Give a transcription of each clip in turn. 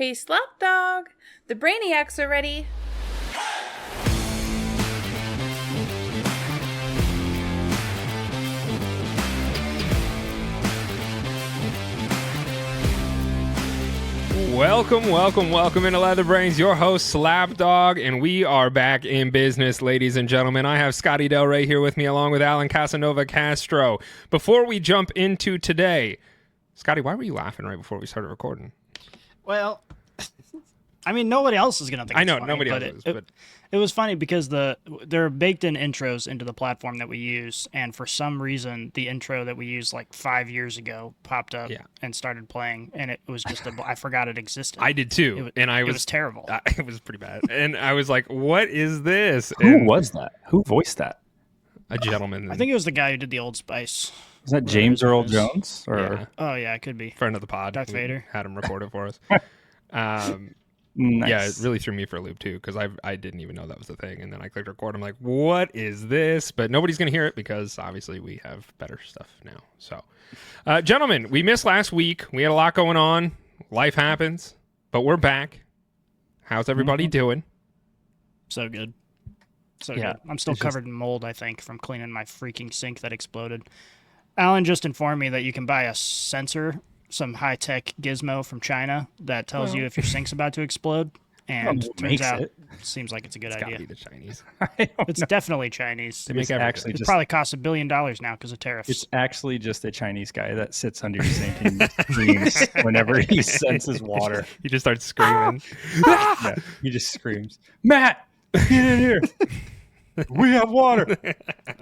Hey, Slapdog! The Brainiacs are ready. Welcome into LeatherBrainz, your host Slapdog, and we are back in business, ladies and gentlemen. I have Scotty Del Rey here with me, along with Alan Casanova Castro. Before we jump into today, Scotty, why were you laughing right before we started recording? Well, I mean, nobody else is going to think it's funny. Nobody else is, but it was funny because there are baked-in intros into the platform that we use, and for some reason, the intro that we used like 5 years ago popped up and started playing, and it was just I forgot it existed. I did too, it was terrible. It was pretty bad, and I was like, "What is this?" Who was that? Who voiced that? A gentleman. I think it was the guy who did the Old Spice. Is that James Earl Jones? Or yeah. Oh yeah, it could be friend of the pod. Darth Vader had him record it for us. Nice. Yeah, it really threw me for a loop too, because I didn't even know that was the thing, and then I clicked record. I'm like, what is this? But nobody's gonna hear it because obviously we have better stuff now. So, gentlemen, we missed last week. We had a lot going on. Life happens, but we're back. How's everybody doing? So good. Good. I'm still covered in mold, I think, from cleaning my freaking sink that exploded. Alan just informed me that you can buy a sensor, some high-tech gizmo from China that tells you if your sink's about to explode, and turns out it seems like it's a good idea. Gotta be the Chinese. It's definitely Chinese. It probably costs $1 billion now because of tariffs. It's actually just a Chinese guy that sits under your sink and screams whenever he senses water. He just starts screaming. Yeah, he just screams, "Matt, get in here! We have water."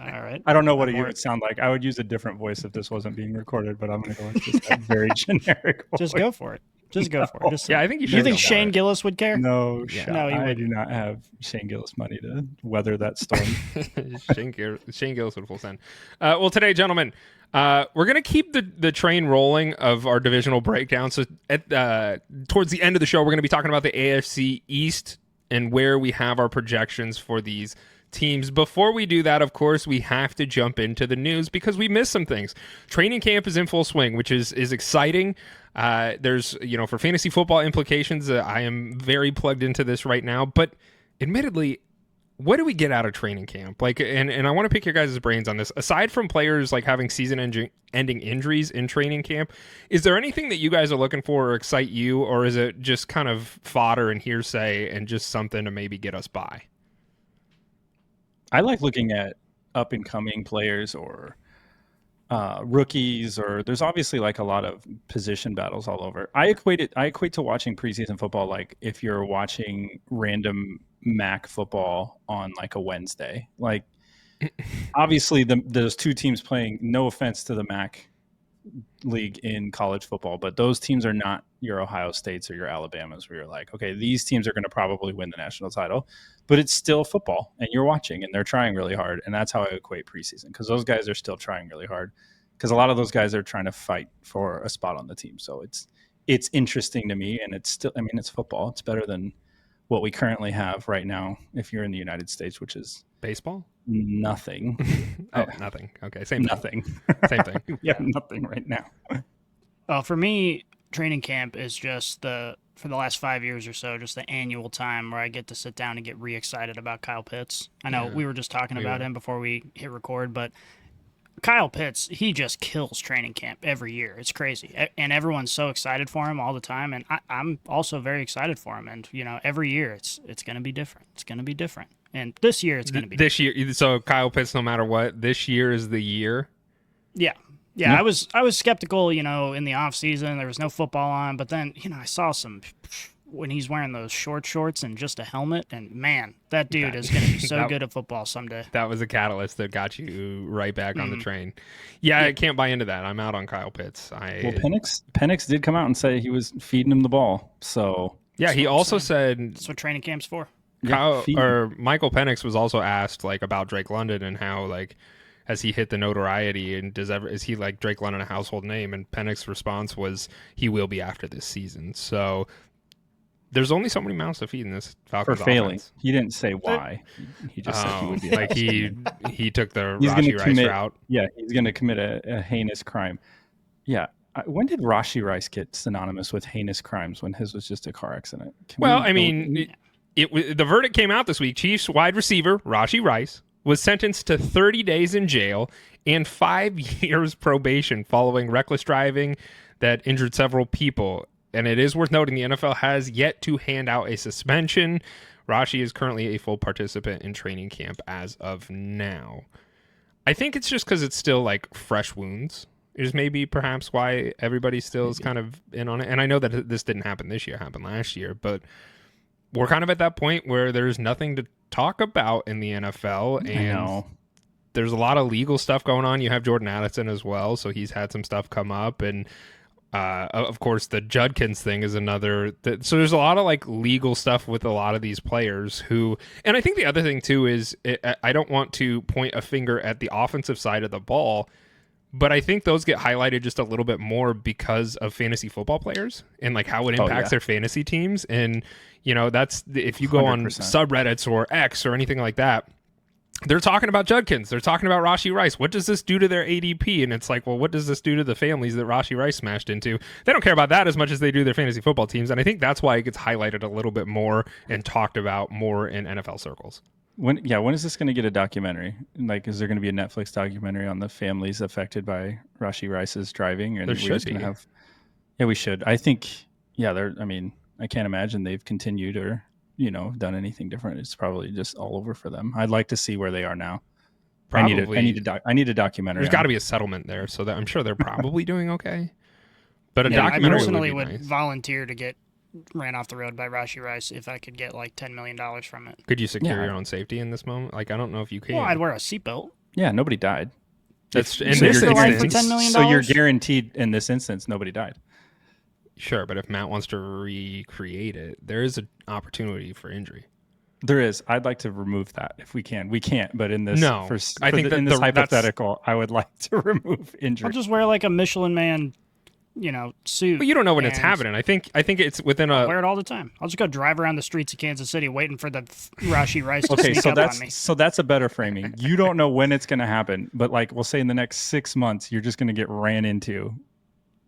All right. I don't know what it would sound like. I would use a different voice if this wasn't being recorded, but I'm going to go with just a very generic voice. Just go for it. I think you should. Do you think Shane Gillis would care? No, No, I do not have Shane Gillis money to weather that storm. Shane Gillis would full send. Well, today, gentlemen, we're going to keep the train rolling of our divisional breakdown. So towards the end of the show, we're going to be talking about the AFC East and where we have our projections for these teams. Before we do that, of course, we have to jump into the news because we missed some things. Training camp is in full swing, which is exciting. There's, for fantasy football implications, I am very plugged into this right now, but admittedly, what do we get out of training camp? And I want to pick your guys' brains on this. Aside from players like having season-ending injuries in training camp, is there anything that you guys are looking for or excite you, or is it just kind of fodder and hearsay and just something to maybe get us by? I like looking at up-and-coming players or rookies, or there's obviously like a lot of position battles all over. I equate to watching preseason football like if you're watching random MAC football on like a Wednesday. Like, obviously, those two teams playing, no offense to the MAC league in college football, but those teams are not your Ohio States or your Alabamas where you're like, okay, these teams are going to probably win the national title, but it's still football and you're watching and they're trying really hard. And that's how I equate preseason, because those guys are still trying really hard, because a lot of those guys are trying to fight for a spot on the team. So it's interesting to me, and it's still, it's football. It's better than what we currently have right now if you're in the United States, which is baseball. Nothing. Nothing. Okay, same nothing. Same thing. Yeah, nothing right now. Well, for me, training camp is just for the last 5 years or so, just the annual time where I get to sit down and get re-excited about Kyle Pitts. I know we were just talking about him before we hit record, but Kyle Pitts, he just kills training camp every year. It's crazy. And everyone's so excited for him all the time, and I'm also very excited for him. And, every year it's going to be different. It's going to be different. And this year it's going to be this year. So Kyle Pitts, no matter what, this year is the year. Yeah. I was skeptical, in the off season. There was no football on, but then, I saw some when he's wearing those shorts and just a helmet, and man, that dude is going to be so good at football someday. That was a catalyst that got you right back on the train. Yeah, I can't buy into that. I'm out on Kyle Pitts. Well, Penix did come out and say he was feeding him the ball. So yeah, he also said that's what training camp's for. Michael Penix was also asked about Drake London and how has he hit the notoriety, and is he like Drake London a household name? And Penix's response was he will be after this season. So there's only so many mouths to feed in this Falcons for failing. Offense. He didn't say why. He just said he would be. Like he took the Rashee Rice route. Yeah, he's going to commit a heinous crime. Yeah, When did Rashee Rice get synonymous with heinous crimes when his was just a car accident? The verdict came out this week. Chiefs wide receiver Rashee Rice was sentenced to 30 days in jail and 5 years probation following reckless driving that injured several people. And it is worth noting the NFL has yet to hand out a suspension. Rashee is currently a full participant in training camp as of now. I think it's just because it's still like fresh wounds is maybe perhaps why everybody still is kind of in on it. And I know that this didn't happen this year, it happened last year, but we're kind of at that point where there's nothing to talk about in the NFL. And there's a lot of legal stuff going on. You have Jordan Addison as well, so he's had some stuff come up. And of course, the Judkins thing is another. So there's a lot of like legal stuff with a lot of these players who, and I think the other thing too is I don't want to point a finger at the offensive side of the ball, but I think those get highlighted just a little bit more because of fantasy football players and like how it impacts their fantasy teams. And that's if you go 100%. On subreddits or X or anything like that. They're talking about Judkins. They're talking about Rashee Rice. What does this do to their ADP? And it's like, well, what does this do to the families that Rashee Rice smashed into? They don't care about that as much as they do their fantasy football teams. And I think that's why it gets highlighted a little bit more and talked about more in NFL circles. When is this going to get a documentary? Like, is there going to be a Netflix documentary on the families affected by Rashee Rice's driving? And there should be. Yeah, we should. I think, I can't imagine they've continued or done anything different. It's probably just all over for them. I'd like to see where they are now. Probably. I need a documentary. There's got to be a settlement there, so that I'm sure they're probably doing okay. But a documentary I personally would nice. Volunteer to get ran off the road by Rashee Rice if I could get like $10 million from it. Could you secure your own safety in this moment? Like, I don't know if you can. Well, I'd wear a seatbelt. Yeah, nobody died. That's in so this for instance. $10 million? So you're guaranteed in this instance nobody died. Sure, but if Matt wants to recreate it, there is an opportunity for injury. There is. I'd like to remove that if we can. We can't, but in this, in this hypothetical, I would like to remove injury. I'll just wear like a Michelin Man, suit. But you don't know when it's happening. I think it's within I wear it all the time. I'll just go drive around the streets of Kansas City waiting for the Rashee Rice to sneak up on me. So that's a better framing. You don't know when it's going to happen, but like we'll say in the next 6 months, you're just going to get ran into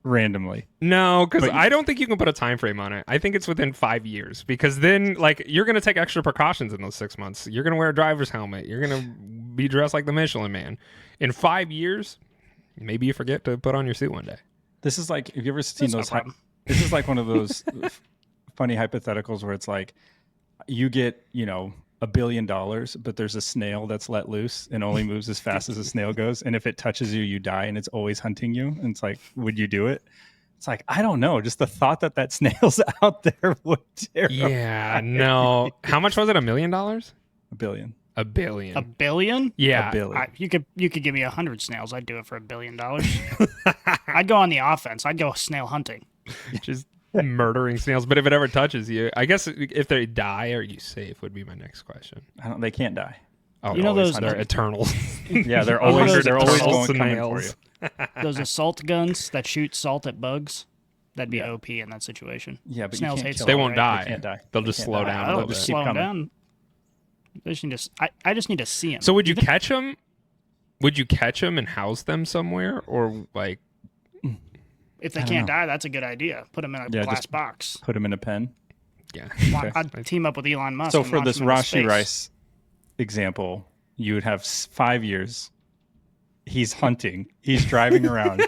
randomly. No, because I don't think you can put a time frame on it. I think it's within 5 years, because then like you're going to take extra precautions in those 6 months. You're going to wear a driver's helmet. You're going to be dressed like the Michelin Man. In 5 years, maybe you forget to put on your suit one day. This is like, have you ever seen those? This is like one of those funny hypotheticals where it's like you get, $1 billion, but there's a snail that's let loose and only moves as fast as a snail goes. And if it touches you, you die, and it's always hunting you. And it's like, would you do it? It's like, I don't know. Just the thought that snail's out there would terrify. Yeah, no. How much was it? $1 million? $1 billion. $1 billion. $1 billion? Yeah. $1 billion. You could give me 100 snails. I'd do it for $1 billion. I'd go on the offense. I'd go snail hunting. Just murdering snails. But if it ever touches you, I guess if they die, are you safe? Would be my next question. They can't die. Oh, they're eternal. Yeah, they're always going coming for you. Those assault guns that shoot salt at bugs. That'd be OP in that situation. Yeah, but snails you can't hate kill salt, they won't die. They can't die. They'll just slow down a I'll little just bit. slow them down. I just need to see them. So would you catch them? Would you catch them and house them somewhere, or like? If they can't die, that's a good idea. Put them in a glass box. Put them in a pen. Yeah. I'd team up with Elon Musk. So for this Rashee Rice example, you would have 5 years. He's hunting. He's driving around,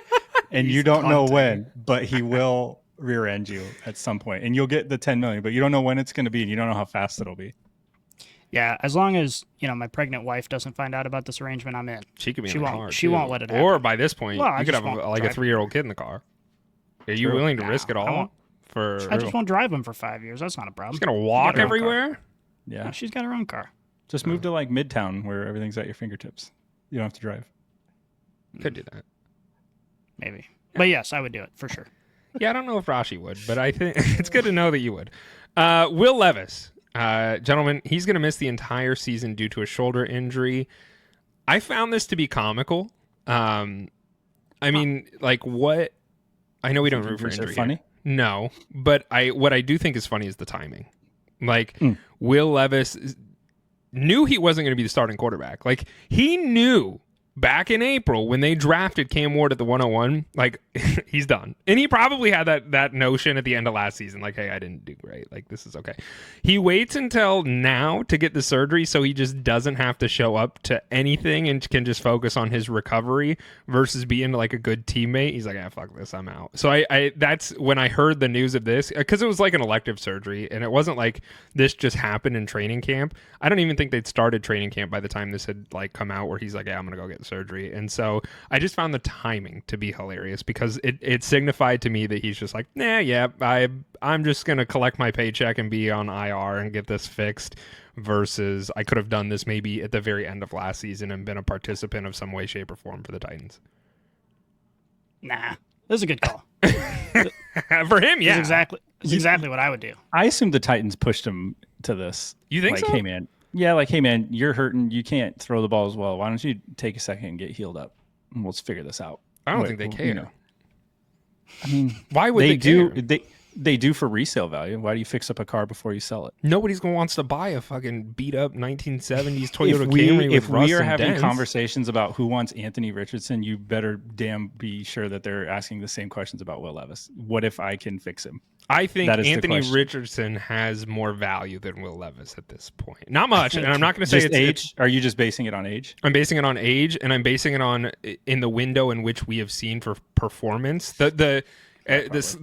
and you don't know when, but he will rear end you at some point, and you'll get the 10 million, but you don't know when it's going to be, and you don't know how fast it'll be. Yeah, as long as my pregnant wife doesn't find out about this arrangement, I'm in. She could be in the car. She won't let it happen. Or by this point, Well, you could have a 3-year-old kid in the car. Are you willing to risk it all? I just won't drive him for 5 years. That's not a problem. She's gonna walk everywhere. Yeah, no, she's got her own car. Just move to like Midtown where everything's at your fingertips. You don't have to drive. Could do that. Maybe, but yes, I would do it for sure. Yeah, I don't know if Rashee would, but I think it's good to know that you would. Will Levis, gentlemen, he's going to miss the entire season due to a shoulder injury. I found this to be comical. I mean, like what? I know we don't root for injury. Funny? No, but what I do think is funny is the timing. Like Will Levis knew he wasn't going to be the starting quarterback. Like he knew back in April when they drafted Cam Ward at the 101, like he's done. And he probably had that notion at the end of last season, like, hey, I didn't do great. Like, this is okay. He waits until now to get the surgery so he just doesn't have to show up to anything and can just focus on his recovery versus being like a good teammate. He's like, fuck this, I'm out. So I that's when I heard the news of this, because it was like an elective surgery and it wasn't like this just happened in training camp. I don't even think they'd started training camp by the time this had like come out where he's like, I'm gonna go get surgery. And so I just found the timing to be hilarious because it signified to me that he's just like, I'm just gonna collect my paycheck and be on IR and get this fixed, versus I could have done this maybe at the very end of last season and been a participant of some way, shape, or form for the Titans. Nah, this is a good call. For him, yeah. It's exactly what I would do. I assume the Titans pushed him to this. You think like, so? Hey man, hey man, you're hurting. You can't throw the ball as well. Why don't you take a second and get healed up, and let's figure this out. I don't think they care. You know. I mean, why would they do? care? They do for resale value. Why do you fix up a car before you sell it? Nobody's gonna wants to buy a fucking beat up 1970s Toyota Camry. If with we are rust and having dents. conversations about who wants Anthony Richardson, you better damn be sure that they're asking the same questions about Will Levis. What if I can fix him? I think That is the Anthony question. Richardson has more value than Will Levis at this point. Not much, and I'm not going to say Just it's age. Are you just basing it on age? I'm basing it on age, and I'm basing it on in the window in which we have seen for performance. The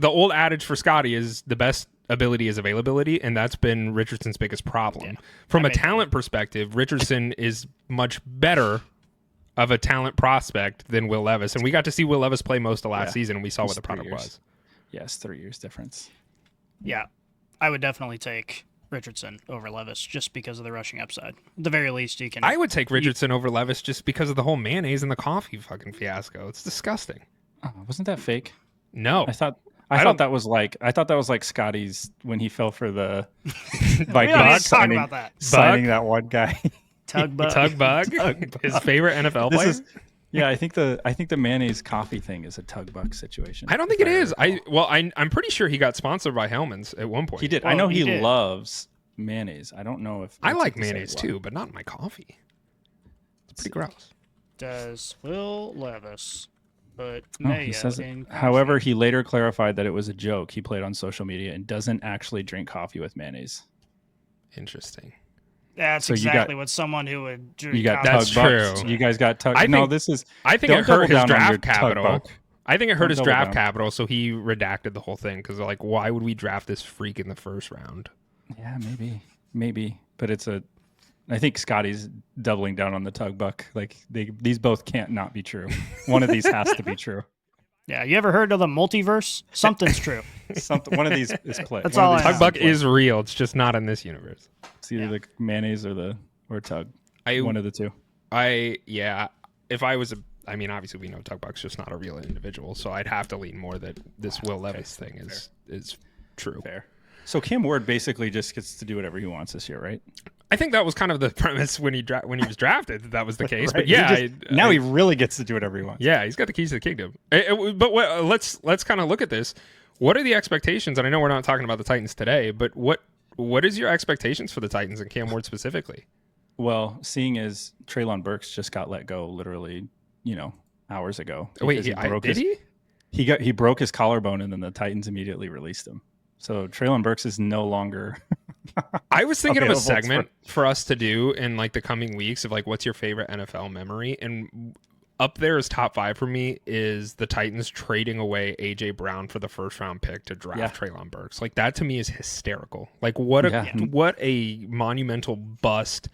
old adage for Scotty is the best ability is availability, and that's been Richardson's biggest problem. From a talent perspective, Richardson is much better of a talent prospect than Will Levis, and we got to see Will Levis play most of last season, and we saw what the product was. Yes, 3 years difference. Yeah, I would definitely take Richardson over Levis just because of the rushing upside. At the very least, you can. I would take Richardson over Levis just because of the whole mayonnaise and the coffee fucking fiasco. It's disgusting. Oh, wasn't that fake? No, I thought that was like Scotty's when he fell for the we don't need Vikings to talk about that. signing that one guy. Tug bug. Tug Bug, his favorite NFL player. Yeah, I think the mayonnaise coffee thing is a tug buck situation. I don't think it is. I'm pretty sure he got sponsored by Hellman's at one point. He did. Well, I know he he did. loves mayonnaise. I don't know if I what's like it to say mayonnaise why. too, but not in my coffee. It's pretty gross. Does Will Levis put Oh, mayo he says it. in coffee? However, he later clarified that it was a joke he played on social media and doesn't actually drink coffee with mayonnaise. Interesting. That's So you exactly what someone who would drink You got coffee That's tug true. bucks. You guys got tug. I No, think- this is. I think Don't it hurt double his down on your draft tug capital. buck. I think it hurt Don't his double draft down. capital, so he redacted the whole thing because like, why would we draft this freak in the first round? Yeah, maybe, but it's a. I think Scotty's doubling down on the tug buck. Like these both can't not be true. One of these has to be true. Yeah, you ever heard of the multiverse? Something's true. One of these is play. That's One of all these I Tug know. Buck is real. It's just not in this universe. It's either the mayonnaise or tug. I One of the two. If I was obviously we know Tug Buck's just not a real individual, so I'd have to lean more that this Will Levis thing is true. Fair. So Cam Ward basically just gets to do whatever he wants this year, right? I think that was kind of the premise when he was drafted. That was the case. Right. But yeah, Now he really gets to do whatever he wants. yeah, he's got the keys to the kingdom. Let's kind of look at this. What are the expectations? And I know we're not talking about the Titans today, but what is your expectations for the Titans and Cam Ward specifically? Well, seeing as Treylon Burks just got let go literally, hours ago. Wait, because did he? He broke his collarbone and then the Titans immediately released him. So Treylon Burks is no longer. I was thinking of a available segment for us to do in like the coming weeks of like what's your favorite NFL memory, and up there is top 5 for me is the Titans trading away AJ Brown for the first round pick to draft Treylon Burks. Like that to me is hysterical. Like what a monumental bust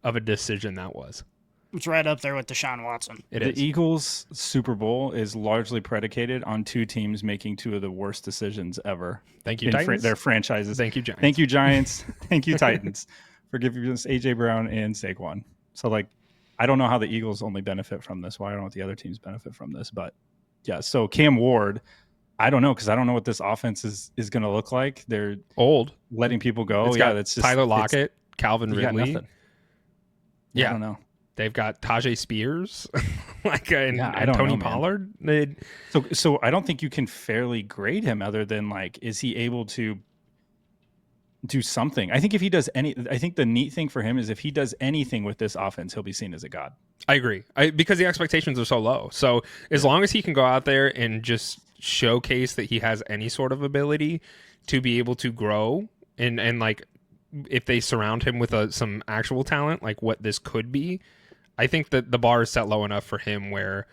of a decision that was. It's right up there with Deshaun Watson. The Eagles' Super Bowl is largely predicated on two teams making two of the worst decisions ever. Thank you, in Titans. their franchises. Thank you, Giants. Thank you, Giants. Thank you, Titans, for giving us AJ Brown and Saquon. So, I don't know how the Eagles only benefit from this. Well, I don't know what the other teams benefit from this, but yeah. So Cam Ward, I don't know because I don't know what this offense is going to look like. They're old, letting people go. That's just Tyler Lockett, Calvin Ridley. Yeah, I don't know. They've got Tajay Spears, and I don't Tony know, Pollard. So I don't think you can fairly grade him other than is he able to do something? I think if he does I think the neat thing for him is if he does anything with this offense, he'll be seen as a god. I agree. Because the expectations are so low. So as long as he can go out there and just showcase that he has any sort of ability to be able to grow, and like if they surround him with some actual talent, like what this could be, I think that the bar is set low enough for him where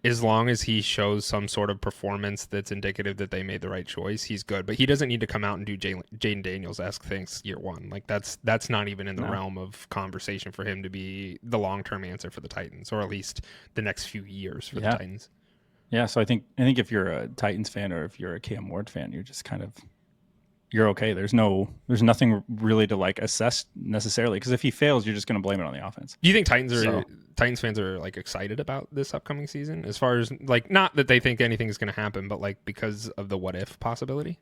as long as he shows some sort of performance that's indicative that they made the right choice, he's good. But he doesn't need to come out and do Jaden Daniels-esque things year one. Like that's not even in the realm of conversation for him to be the long-term answer for the Titans, or at least the next few years for the Titans. Yeah, so I think if you're a Titans fan or if you're a Cam Ward fan, you're just kind of you're okay. There's nothing really to like assess necessarily, because if he fails, you're just going to blame it on the offense. Do you think Titans fans are like excited about this upcoming season, as far as like not that they think anything is going to happen, but like because of the what if possibility?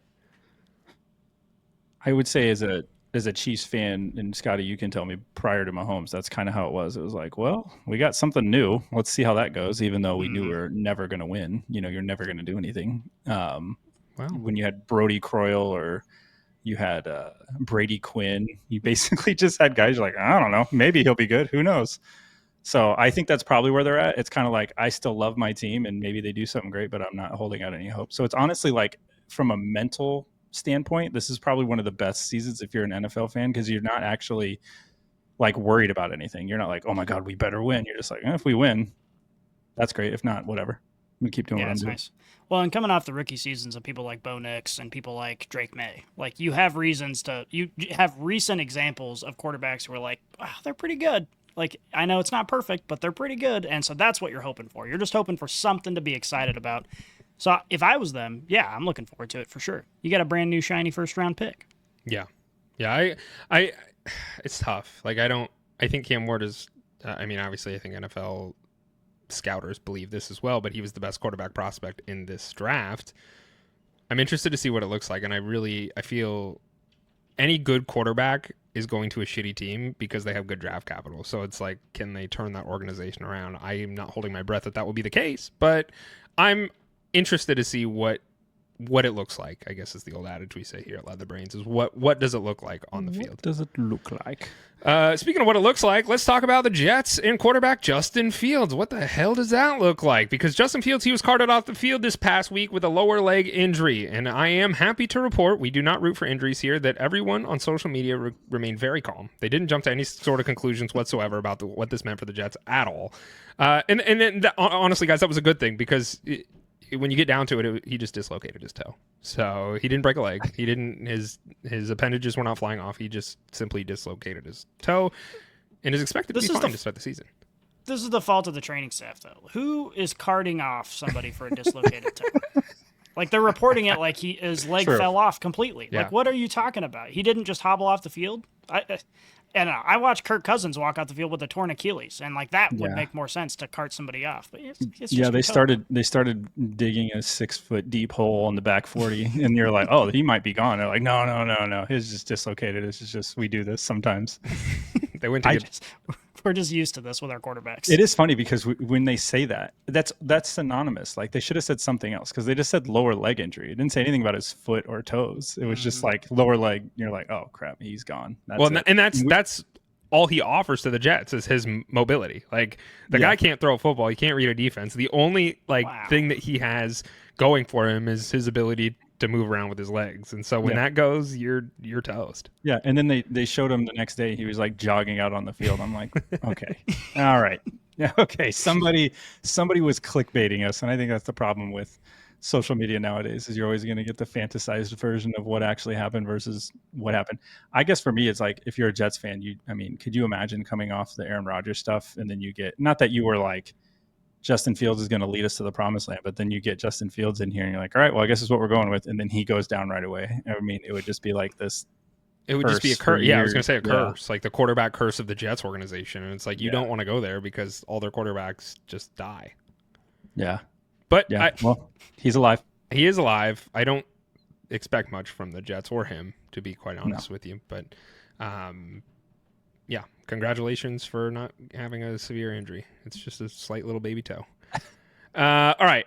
I would say as a Chiefs fan, and Scotty, you can tell me, prior to Mahomes, that's kind of how it was. It was like, well, we got something new. Let's see how that goes, even though we knew we were never going to win. You're never going to do anything. When you had Brody Croyle or you had Brady Quinn, you basically just had guys like, I don't know, maybe he'll be good. Who knows? So I think that's probably where they're at. It's kind of like, I still love my team and maybe they do something great, but I'm not holding out any hope. So it's honestly like, from a mental standpoint, this is probably one of the best seasons if you're an NFL fan, because you're not actually like worried about anything. You're not like, oh my God, we better win. You're just like, if we win, that's great. If not, whatever. We keep doing what I'm doing. Nice. Well, and coming off the rookie seasons of people like Bo Nix and people like Drake May, like you have recent examples of quarterbacks who are like, wow, they're pretty good. Like, I know it's not perfect, but they're pretty good. And so that's what you're hoping for. You're just hoping for something to be excited about. So if I was them, yeah, I'm looking forward to it for sure. You got a brand new shiny first round pick. Yeah. I it's tough. Like I think Cam Ward is, obviously I think NFL scouters believe this as well, but he was the best quarterback prospect in this draft. I'm interested to see what it looks like, and I feel any good quarterback is going to a shitty team because they have good draft capital. So it's like, can they turn that organization around? I am not holding my breath that will be the case, but I'm interested to see what it looks like, I guess is the old adage we say here at LeatherBrainz, is what does it look like on the field? What does it look like? Speaking of what it looks like, let's talk about the Jets and quarterback Justin Fields. What the hell does that look like? Because Justin Fields, he was carted off the field this past week with a lower leg injury, and I am happy to report, we do not root for injuries here, that everyone on social media remained very calm. They didn't jump to any sort of conclusions whatsoever about what this meant for the Jets at all. Honestly, guys, that was a good thing, because when you get down to it, he just dislocated his toe. So he didn't break a leg. He didn't. His appendages were not flying off. He just simply dislocated his toe, and is expected to be fine to start the season. This is the fault of the training staff, though. Who is carting off somebody for a dislocated toe? Like, they're reporting it like his leg fell off completely. Yeah. Like, what are you talking about? He didn't just hobble off the field? I watched Kirk Cousins walk out the field with a torn Achilles, and like that would make more sense to cart somebody off. But it's just they started digging a 6 foot deep hole on the back 40, and you're like, oh, he might be gone. They're like, no, his just dislocated. It's just we do this sometimes. They went to we're just used to this with our quarterbacks. It is funny because when they say that, that's synonymous. Like, they should have said something else, because they just said lower leg injury. It didn't say anything about his foot or toes. It was just like lower leg. You're like, oh crap, he's gone. That's all he offers to the Jets is his mobility. Like, the guy can't throw a football. He can't read a defense. The only thing that he has going for him is his ability to move around with his legs. And so when that goes, you're toast. Yeah. And then they showed him the next day. He was like jogging out on the field. I'm like, okay, all right. Yeah. Okay. Somebody was clickbaiting us. And I think that's the problem with social media nowadays, is you're always going to get the fantasized version of what actually happened versus what happened. I guess for me, it's like, if you're a Jets fan, could you imagine coming off the Aaron Rodgers stuff, and then you get, not that you were like, Justin Fields is going to lead us to the promised land, but then you get Justin Fields in here and you're like, all right, well, I guess this is what we're going with. And then he goes down right away. It would just be like this. It would just be a curse. Yeah, I was going to say a curse, like the quarterback curse of the Jets organization. And it's like, you don't want to go there because all their quarterbacks just die. Yeah. But he's alive. He is alive. I don't expect much from the Jets or him, to be quite honest with you. But congratulations for not having a severe injury. It's just a slight little baby toe. All right.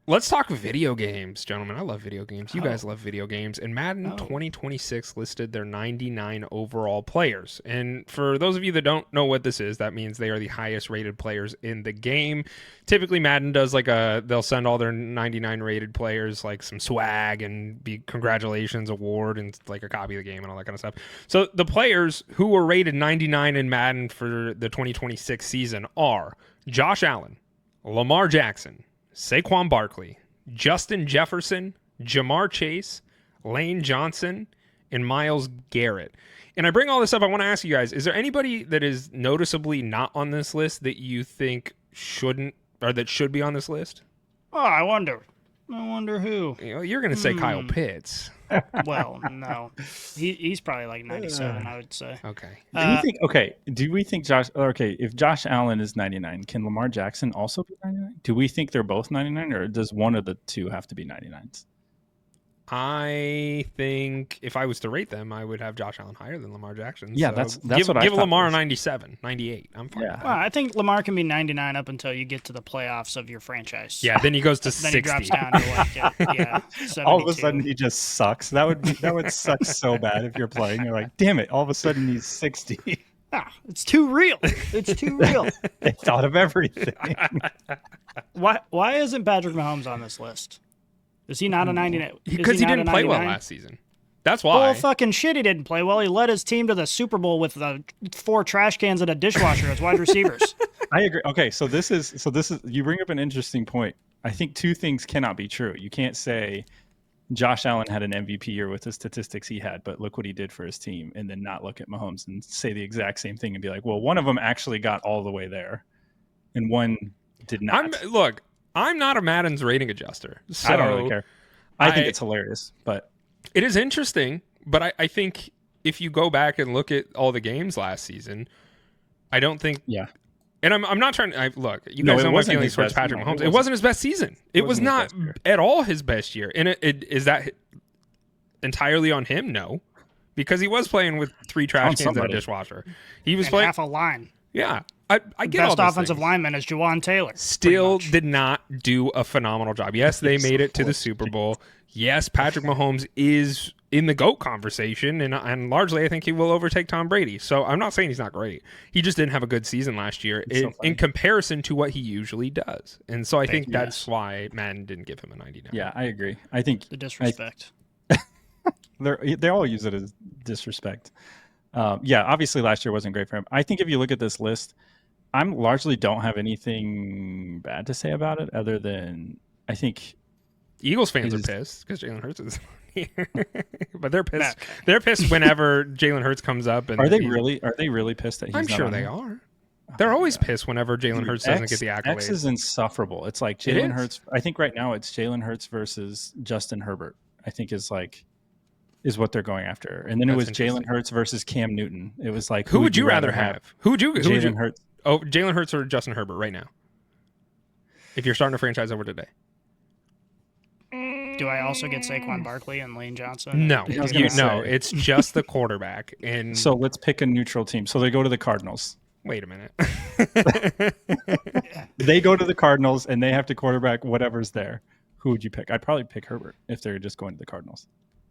Let's talk video games, gentlemen. I love video games. You guys love video games. And Madden 2026 listed their 99 overall players. And for those of you that don't know what this is, that means they are the highest rated players in the game. Typically, Madden does they'll send all their 99 rated players like some swag and congratulations award and like a copy of the game and all that kind of stuff. So the players who were rated 99 in Madden for the 2026 season are Josh Allen, Lamar Jackson, Saquon Barkley, Justin Jefferson, Jamar Chase, Lane Johnson, and Myles Garrett. And I bring all this up, I want to ask you guys, is there anybody that is noticeably not on this list that you think shouldn't or that should be on this list? Oh, I wonder who. You're going to say Kyle Pitts. Well, no. He's probably like 97, I would say. Okay. Do we think if Josh Allen is 99, can Lamar Jackson also be 99? Do we think they're both 99, or does one of the two have to be 99s? I think if I was to rate them, I would have Josh Allen higher than Lamar Jackson. Yeah, so that's give what I give thought Lamar was. a 97, 98. I'm fine. Yeah. with Well, that. I think Lamar can be 99 up until you get to the playoffs of your franchise. Yeah, then he goes to Then 60. he drops down to like 72. All of a sudden he just sucks. That would suck so bad if you're playing. You're like, damn it! All of a sudden he's 60. It's too real. It's too real. They thought of everything. Why isn't Patrick Mahomes on this list? Is he not a 99? Because he didn't play well last season. That's why. Well, fucking shit, he didn't play well. He led his team to the Super Bowl with 4 trash cans and a dishwasher as wide receivers. I agree. Okay, so this is you bring up an interesting point. I think two things cannot be true. You can't say Josh Allen had an MVP year with the statistics he had, but look what he did for his team, and then not look at Mahomes and say the exact same thing and be like, well, one of them actually got all the way there, and one did not. I'm not a Madden's rating adjuster. So I don't really care. I think it's hilarious, but it is interesting. But I think if you go back and look at all the games last season, I don't think. Yeah. And I'm not trying to look. You guys know my feelings towards Patrick Mahomes. It wasn't his best season. It was not at all his best year. And is that entirely on him? No, because he was playing with 3 trash cans and a dishwasher. He was playing half a line. Yeah. I get all Best those offensive things. lineman is Juwan Taylor. Still did not do a phenomenal job. Yes, they made it to the Super Bowl. Yes, Patrick Mahomes is in the GOAT conversation, and largely I think he will overtake Tom Brady. So I'm not saying he's not great. He just didn't have a good season last year in comparison to what he usually does. And so I think that's why Madden didn't give him a 99. Yeah, I agree. I think The disrespect. they all use it as disrespect. Obviously last year wasn't great for him. I think if you look at this list, I largely don't have anything bad to say about it other than I think Eagles fans are pissed because Jalen Hurts is here. But they're pissed. They're pissed whenever Jalen Hurts comes up. And Are they really pissed that he's I'm not sure on they here? are. They're always pissed whenever Jalen Hurts doesn't get the accolades. X is insufferable. It's like Jalen Hurts. I think right now it's Jalen Hurts versus Justin Herbert. I think is what they're going after. And then it was Jalen Hurts versus Cam Newton. It was like who would you rather have? Jalen Hurts. Oh, Jalen Hurts or Justin Herbert right now? If you're starting a franchise over today. Do I also get Saquon Barkley and Lane Johnson? No, it's just the quarterback. And so let's pick a neutral team. So they go to the Cardinals. Wait a minute. They go to the Cardinals and they have to quarterback whatever's there. Who would you pick? I'd probably pick Herbert if they're just going to the Cardinals.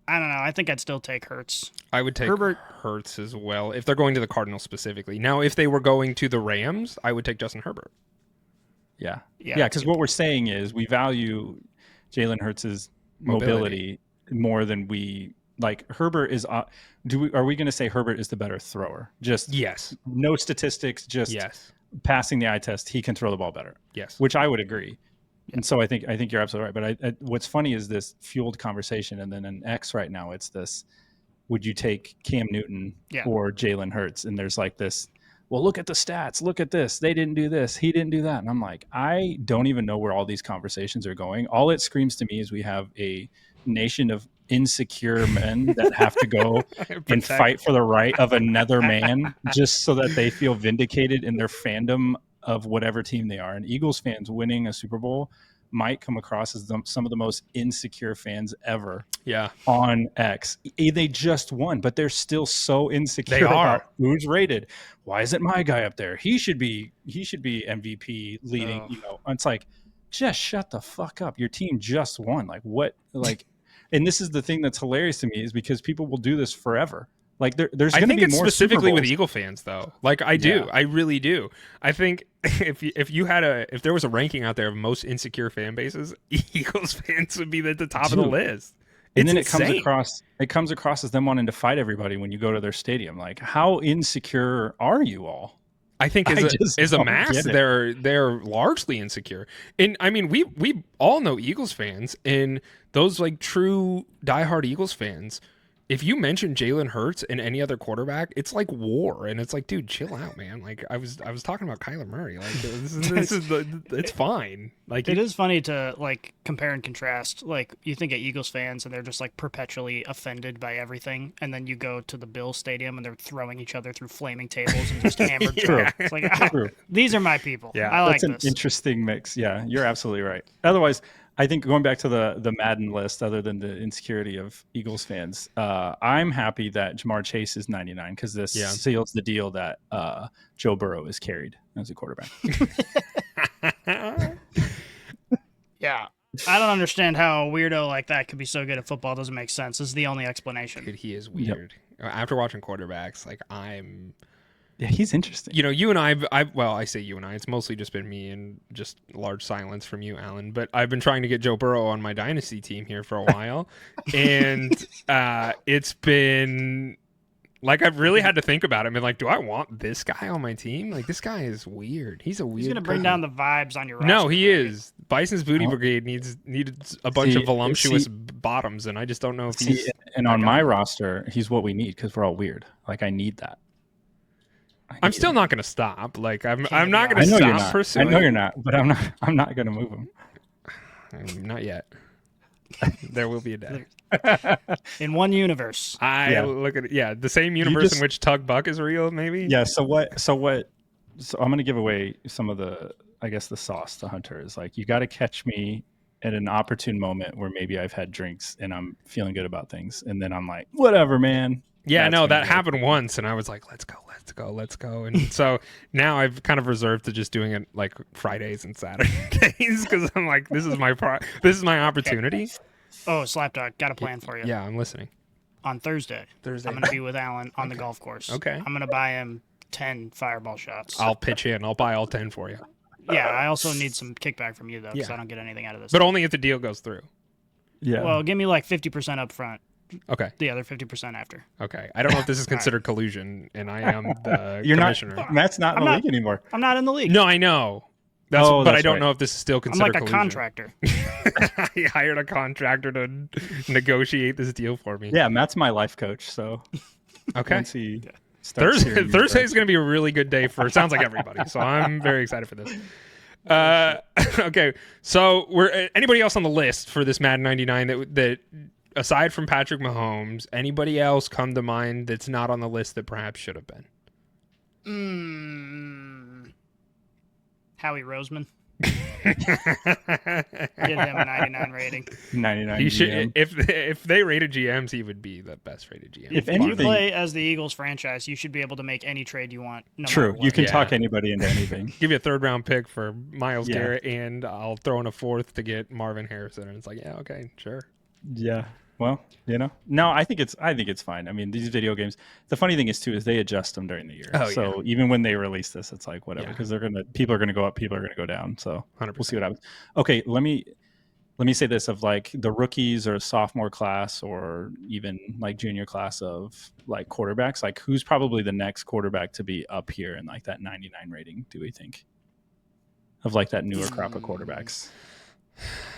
I don't know. I think I'd still take Hurts. I would take Herbert. Hurts as well if they're going to the Cardinals specifically. Now, if they were going to the Rams, I would take Justin Herbert. Yeah. Because what we're saying is we value Jalen Hurts' mobility more than we like. Herbert is. Are we going to say Herbert is the better thrower? Just yes. No statistics. Just passing the eye test. He can throw the ball better. Yes. Which I would agree. And so I think you're absolutely right. But what's funny is this fueled conversation, and then in X right now it's this: would you take Cam Newton or Jalen Hurts? And there's like this. Well, look at the stats. Look at this. They didn't do this. He didn't do that. And I'm like, I don't even know where all these conversations are going. All it screams to me is we have a nation of insecure men that have to go and fight for the right of another man just so that they feel vindicated in their fandom of whatever team they are. And Eagles fans winning a Super Bowl might come across as some of the most insecure fans ever on X. They just won, but they're still so insecure about who's rated. Why isn't my guy up there? He should be MVP leading. It's like, just shut the fuck up. Your team just won. Like what? Like, and this is the thing that's hilarious to me is because people will do this forever. Like there's I going to think be it's more specifically Super with Bowls. Eagle fans though. Like I do, I really do. I think if there was a ranking out there of most insecure fan bases, Eagles fans would be at the top of the list. And then insane. it comes across as them wanting to fight everybody when you go to their stadium. Like, how insecure are you all? I think as a mass, they're largely insecure. And I mean, we all know Eagles fans, and those like true diehard Eagles fans. If you mention Jalen Hurts and any other quarterback, it's like war, and it's like, dude, chill out, man. Like I was talking about Kyler Murray. Like it's fine. Like it is funny to like compare and contrast. Like you think of Eagles fans and they're just like perpetually offended by everything, and then you go to the Bills stadium and they're throwing each other through flaming tables and just hammered. Yeah. It's like these are my people. Yeah, I like That's an interesting mix. Yeah, you're absolutely right. Otherwise, I think going back to the Madden list, other than the insecurity of Eagles fans, I'm happy that Jamar Chase is 99 because this seals the deal that Joe Burrow is carried as a quarterback. Yeah. I don't understand how a weirdo like that could be so good at football. It doesn't make sense. This is the only explanation. Dude, he is weird. Yep. After watching quarterbacks, like Yeah, he's interesting. You know, you and I say you and I, it's mostly just been me and just large silence from you, Alan. But I've been trying to get Joe Burrow on my dynasty team here for a while. And it's been like, I've really had to think about it. I mean, like, do I want this guy on my team? Like, this guy is weird. He's a weird He's going to bring down the vibes on your roster. No, he is. Bison's Booty Brigade needed a bunch of voluptuous bottoms. And I just don't know if he's. And on my roster, he's what we need because we're all weird. Like, I need that. I'm still not going to stop. Like I'm not going to stop pursuing. I know you're not, but I'm not going to move him. Not yet. There will be a day. In one universe. Look at it. Yeah, the same universe in which Tug Buck is real, maybe. Yeah. So I'm going to give away some of the sauce to Hunter is like, you got to catch me at an opportune moment where maybe I've had drinks and I'm feeling good about things, and then I'm like, whatever, man. Yeah, no, that happened once, and I was like, let's go. And so now I've kind of reserved to just doing it like Fridays and Saturdays because I'm like, this is my opportunity. Oh, Slapdog, got a plan for you. Yeah, I'm listening. On Thursday, I'm going to be with Alan on the golf course. Okay. I'm going to buy him 10 fireball shots. I'll pitch in. I'll buy all 10 for you. Yeah, I also need some kickback from you, though, because I don't get anything out of this. But only if the deal goes through. Yeah. Well, give me like 50% up front. Okay. The other 50% after. Okay. I don't know if this is considered collusion, and I am the You're commissioner. not. Matt's not in the league anymore. I'm not in the league. No, I know. But I don't know if this is still considered I'm like collusion. a contractor. He hired a contractor to negotiate this deal for me. Yeah, Matt's my life coach, so okay. Once he starts Thursday is going to be a really good day for sounds like everybody. So I'm very excited for this. Okay, so anybody else on the list for this Madden 99 that aside from Patrick Mahomes, anybody else come to mind that's not on the list that perhaps should have been? Howie Roseman. Give him a 99 rating. 99. He should, if they rated GMs, he would be the best rated GM. If you play as the Eagles franchise, you should be able to make any trade you want. No True. matter what. You can talk anybody into anything. Give you a 3rd round pick for Myles Garrett, and I'll throw in a 4th to get Marvin Harrison. And it's like, yeah, okay, sure. Yeah. Well, no, I think it's fine. I mean, these video games. The funny thing is too is they adjust them during the year. Oh, so even when they release this, it's like whatever because people are gonna go up, people are gonna go down. So 100%. We'll see what happens. Okay, let me say this of like the rookies or sophomore class or even like junior class of like quarterbacks. Like who's probably the next quarterback to be up here in like that 99 rating? Do we think of like that newer crop of quarterbacks?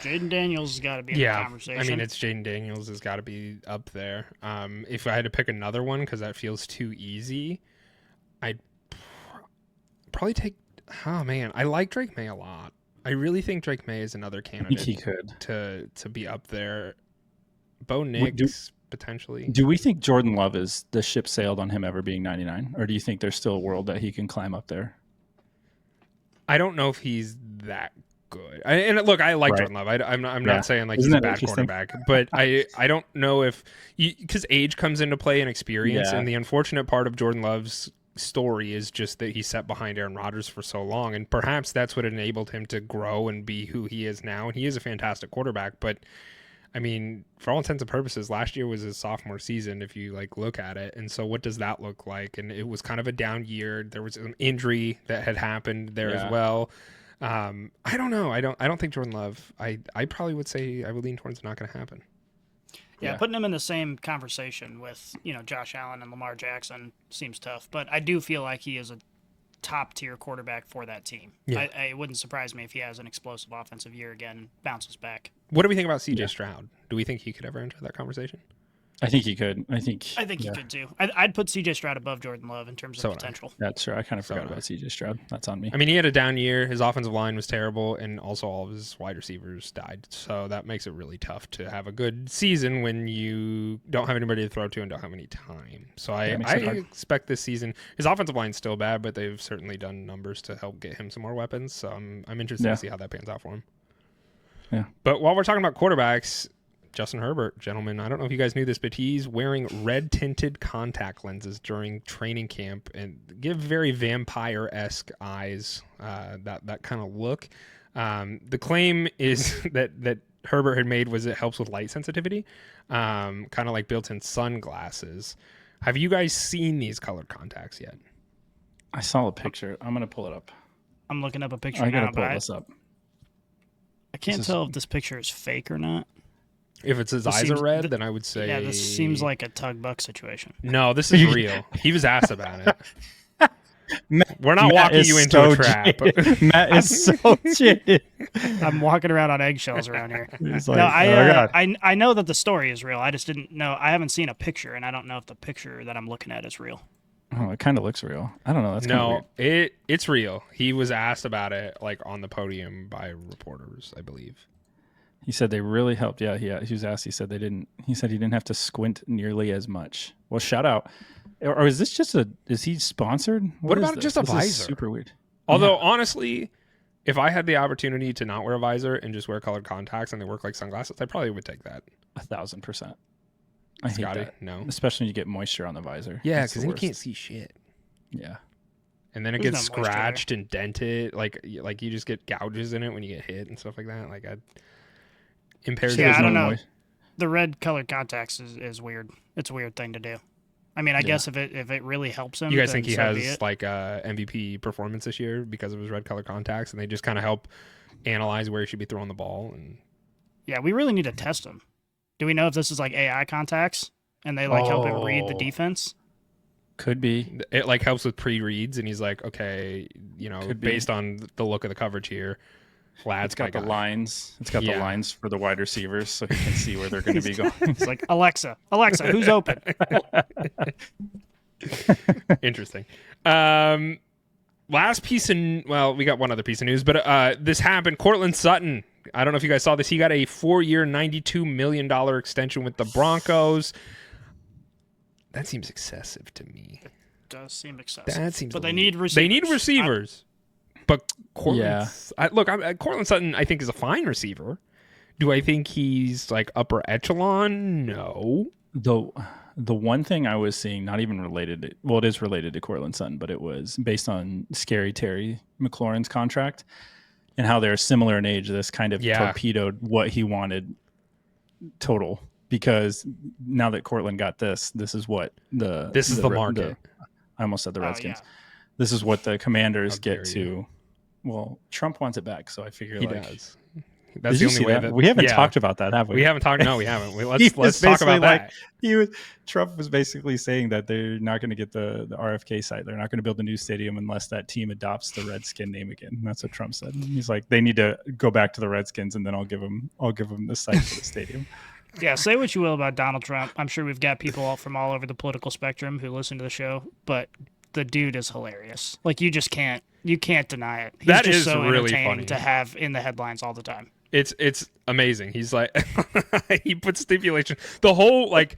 Jaden Daniels has got to be in the conversation. I mean, it's Jaden Daniels has got to be up there. If I had to pick another one, because that feels too easy, I'd probably take. Oh man, I like Drake May a lot. I really think Drake May is another candidate. I think he could to be up there. Bo Nix potentially. Do we think Jordan Love is the ship sailed on him ever being 99, or do you think there's still a world that he can climb up there? I don't know if he's that good. And look, I like Jordan Love. I'm not saying like he's a bad quarterback, but I don't know if because age comes into play and experience, and the unfortunate part of Jordan Love's story is just that he sat behind Aaron Rodgers for so long, and perhaps that's what enabled him to grow and be who he is now. And he is a fantastic quarterback, but I mean, for all intents and purposes, last year was his sophomore season, if you like look at it. And so what does that look like? And it was kind of a down year. There was an injury that had happened there as well. I don't know. I don't think Jordan Love, I probably would say I would lean towards not going to happen. Yeah, putting him in the same conversation with, Josh Allen and Lamar Jackson seems tough. But I do feel like he is a top-tier quarterback for that team. Yeah. It wouldn't surprise me if he has an explosive offensive year again, bounces back. What do we think about C.J. Stroud? Do we think he could ever enter that conversation? I think he could. I think he could too. I'd put C.J. Stroud above Jordan Love in terms of potential. That's true. I kind of forgot about C.J. Stroud. That's on me. I mean, he had a down year. His offensive line was terrible, and also all of his wide receivers died. So that makes it really tough to have a good season when you don't have anybody to throw to and don't have any time. So I expect this season. His offensive line's still bad, but they've certainly done numbers to help get him some more weapons. So I'm interested to see how that pans out for him. Yeah. But while we're talking about quarterbacks, Justin Herbert, gentlemen, I don't know if you guys knew this, but he's wearing red-tinted contact lenses during training camp and give very vampire-esque eyes, that kind of look. The claim is that Herbert had made was it helps with light sensitivity, kind of like built-in sunglasses. Have you guys seen these colored contacts yet? I saw a picture. I'm going to pull it up. I'm looking up a picture I now. got to pull this up. I can't tell if this picture is fake or not. If it's his eyes are red, then I would say... Yeah, this seems like a Tug Buck situation. No, this is real. He was asked about it. We're not Matt walking you into a trap. Matt is so jaded. I'm walking around on eggshells around here. Like, No, I know that the story is real. I just didn't know. I haven't seen a picture, and I don't know if the picture that I'm looking at is real. Oh, it kind of looks real. I don't know. That's kind of weird. It's real. He was asked about it like on the podium by reporters, I believe. He said they really helped. Yeah, he was asked. He said he didn't have to squint nearly as much. Well, shout out. Or is this just is he sponsored? What about just a visor? Super weird. Although honestly, if I had the opportunity to not wear a visor and just wear colored contacts and they work like sunglasses, I probably would take that. 1,000%. I hate Scotty, that. no. Especially when you get moisture on the visor. Yeah, because then you can't see shit. Yeah. And then it gets scratched and dented. Like you just get gouges in it when you get hit and stuff like that. Like impairs. Yeah, I don't know. The red colored contacts is weird. It's a weird thing to do. I mean, I guess if it really helps him. You guys think he has like a MVP performance this year because of his red colored contacts, and they just kind of help analyze where he should be throwing the ball? And yeah, we really need to test him. Do we know if this is like AI contacts and they like help him read the defense? Could be. It like helps with pre-reads, and he's like, okay, based on the look of the coverage here, it's got the lines. It's got the lines for the wide receivers, so he can see where they're going to be going. It's like Alexa, who's open? Interesting. Last piece we got one other piece of news, but this happened. Courtland Sutton. I don't know if you guys saw this. He got a 4-year, $92 million extension with the Broncos. That seems excessive to me. It does seem excessive. That seems. But they need receivers. They need receivers. But Courtland, Courtland Sutton, I think, is a fine receiver. Do I think he's like upper echelon? No. The one thing I was seeing, not even related it is related to Courtland Sutton, but it was based on Scary Terry McLaurin's contract and how they're similar in age. This kind of torpedoed what he wanted total, because now that Courtland got this is what the market. I almost said the Redskins. This is what the Commanders get to. You. Well, Trump wants it back, so I figure he does. That's the only way that we haven't talked about that, have we? We haven't talked. No, we haven't. Let's talk about that. Trump was basically saying that they're not going to get the RFK site. They're not going to build a new stadium unless that team adopts the Redskin name again. That's what Trump said. He's like, they need to go back to the Redskins, and then I'll give them the site for the stadium. Yeah, say what you will about Donald Trump. I'm sure we've got people from all over the political spectrum who listen to the show, but the dude is hilarious. Like, you just can't deny it. He's just so really entertaining funny to have in the headlines all the time. It's amazing. He's like, he puts stipulation. The whole, like,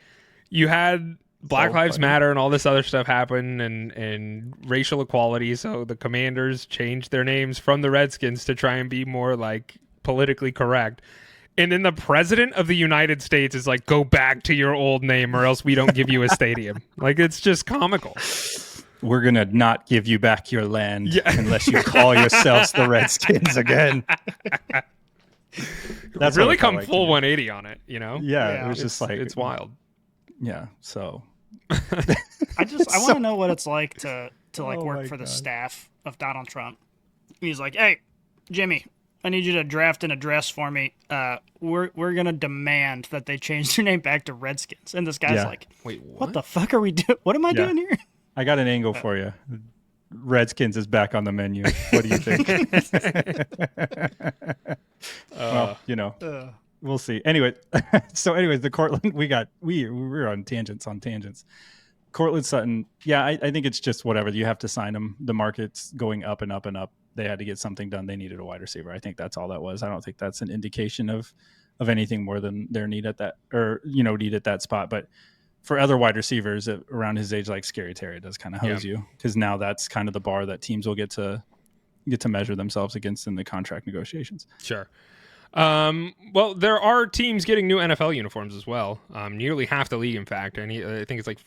you had Black Lives Matter and all this other stuff happen, and racial equality. So the Commanders changed their names from the Redskins to try and be more like politically correct. And then the president of the United States is like, go back to your old name or else we don't give you a stadium. Like, it's just comical. we're gonna not give you back your land Yeah. unless you call yourselves the Redskins again. That's really what it felt come like to full me. 180 on it, you know? Yeah, it Yeah. was just like it's wild. Yeah, so I want to know what it's like to like Oh work my for the God. staff of Donald Trump. He's like, "Hey, Jimmy, I need you to draft an address for me. We're gonna demand that they change their name back to Redskins." And this guy's Yeah. like, Wait, "What the fuck are we doing? What am I Yeah. doing here?" I got an angle for you. Redskins is back on the menu. What do you think? Well, we'll see. Anyway, anyways, the Cortland we were on tangents. Cortland Sutton, yeah, I think it's just whatever. You have to sign him. The market's going up and up and up. They had to get something done. They needed a wide receiver. I think that's all that was. I don't think that's an indication of anything more than their need at that, or need at that spot. But for other wide receivers around his age, like Scary Terry, does kind of hose you, because now that's kind of the bar that teams will get to measure themselves against in the contract negotiations. Sure. Well, there are teams getting new NFL uniforms as well. Nearly half the league, in fact. I think it's like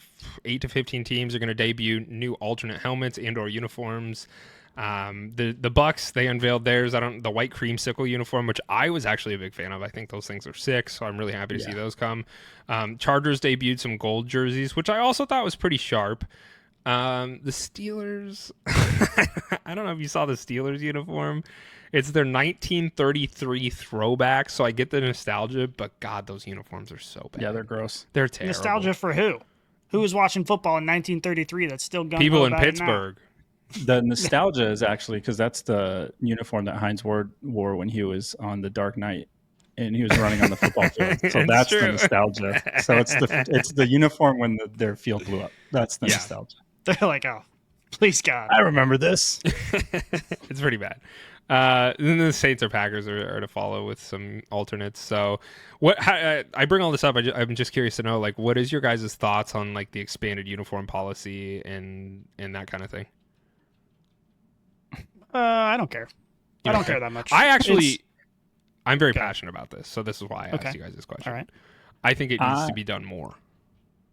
8 to 15 teams are going to debut new alternate helmets and/or uniforms. The Bucks, they unveiled theirs. The white creamsicle uniform, which I was actually a big fan of. I think those things are sick, so I'm really happy to see those come. Chargers debuted some gold jerseys, which I also thought was pretty sharp. The Steelers, I don't know if you saw the Steelers uniform. It's their 1933 throwback, so I get the nostalgia, but God, those uniforms are so bad. Yeah, they're gross. They're terrible. Nostalgia for who? Who was watching football in 1933 that's still gung-ho People in about it now? Pittsburgh. The nostalgia is actually because that's the uniform that Heinz Ward wore when he was on the Dark Knight and he was running on the football field. So It's that's true. the nostalgia. So it's the uniform when their field blew up. That's the nostalgia. They're like, "Oh, please God." I remember this. It's pretty bad. Then the Saints or Packers are to follow with some alternates. So, I bring all this up. I'm just curious to know, like, what is your guys' thoughts on like the expanded uniform policy and that kind of thing? I don't care. I don't care that much. I'm very passionate about this, so this is why I asked you guys this question. All right. I think it needs to be done more.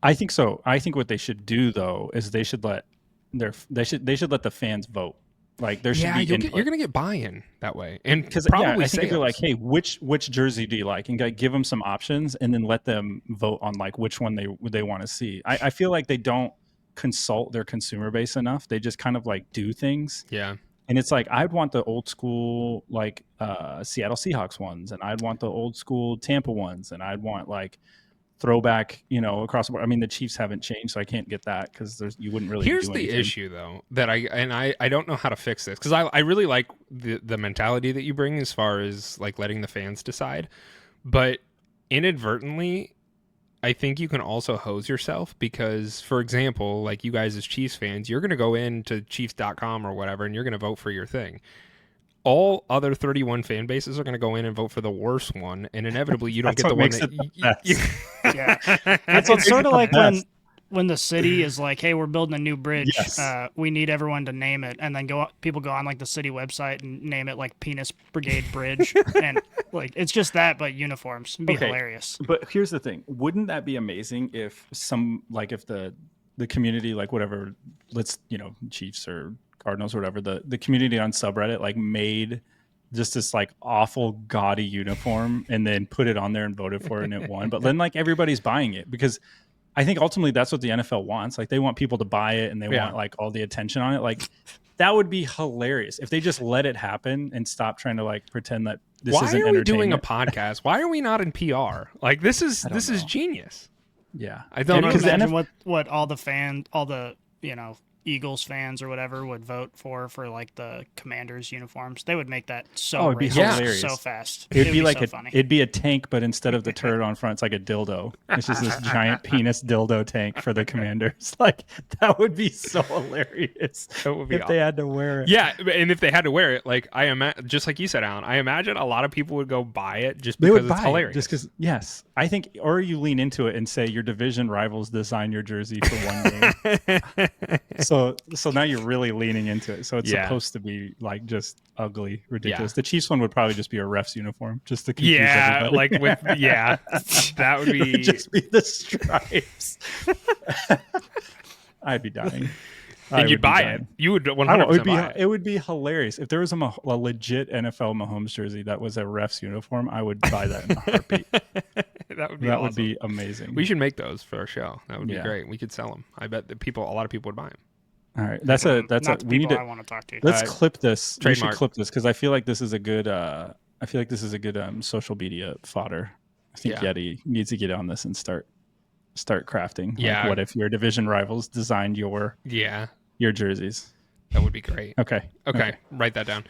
I think so. I think what they should do though is they should let the fans vote. Like there should be input. You're going to get buy-in that way, and Because probably I think if they're like, sales. hey, which jersey do you like, and give them some options, and then let them vote on like which one they want to see. I feel like they don't consult their consumer base enough. They just kind of like do things. Yeah. And it's like, I'd want the old school, like Seattle Seahawks ones, and I'd want the old school Tampa ones, and I'd want like throwback, across the board. I mean, the Chiefs haven't changed, so I can't get that because you wouldn't really. Here's do the anything. issue, though, that I don't know how to fix this, because I really like the mentality that you bring as far as like letting the fans decide, but inadvertently, I think you can also hose yourself because, for example, like you guys as Chiefs fans, you're going to go into Chiefs.com or whatever, and you're going to vote for your thing. All other 31 fan bases are going to go in and vote for the worst one, and inevitably you don't get the one that Yeah. It's sort of like when the city is like, "Hey, we're building a new bridge. Yes. We need everyone to name it," and then people go on like the city website and name it like Penis Brigade Bridge, and like it's just that, but uniforms. It'd be hilarious. But here's the thing: wouldn't that be amazing if if the community, like whatever, Chiefs or Cardinals or whatever, the community on subreddit like made just this like awful gaudy uniform and then put it on there and voted for it and it won. But then like everybody's buying it because I think ultimately that's what the NFL wants. Like they want people to buy it and they want like all the attention on it. Like that would be hilarious if they just let it happen and stop trying to like pretend that this isn't entertainment. Why are we doing a podcast? Why are we not in PR? Like this is genius. Yeah. I don't know. Can you imagine what all the Eagles fans or whatever would vote for like the Commanders uniforms? They would make that so it'd be racist hilarious. So fast. It'd be like so funny. it'd be a tank, but instead of the turret on front, it's like a dildo. It's just this giant penis dildo tank for the Commanders. Like that would be so hilarious if they had to wear it. Yeah, and if they had to wear it, like just like you said, Alan, I imagine a lot of people would go buy it just because it's hilarious. Just because, yes, I think, or you lean into it and say your division rivals design your jersey for one game. So now you're really leaning into it. So it's supposed to be like just ugly, ridiculous. The Chiefs one would probably just be a ref's uniform, just to confuse everybody. That would be it would just be the stripes. I'd be dying. I And you'd would be buy dying. it. You would 100% It would be buy it. it would be hilarious if there was a legit NFL Mahomes jersey that was a ref's uniform. I would buy that in a heartbeat. That would be That awesome. would be amazing. We should make those for our show. That would be Yeah. great. We could sell them. I bet that a lot of people would buy them. All right, that's a Not the we need people to I want to talk to. let's Alright. clip this. Trademark. We should clip this because I feel like this is a good social media fodder. I think Yeah. Yeti needs to get on this and start crafting. Yeah. Like, what if your division rivals designed your Yeah, jerseys? that would be great. Okay. Okay, write that down.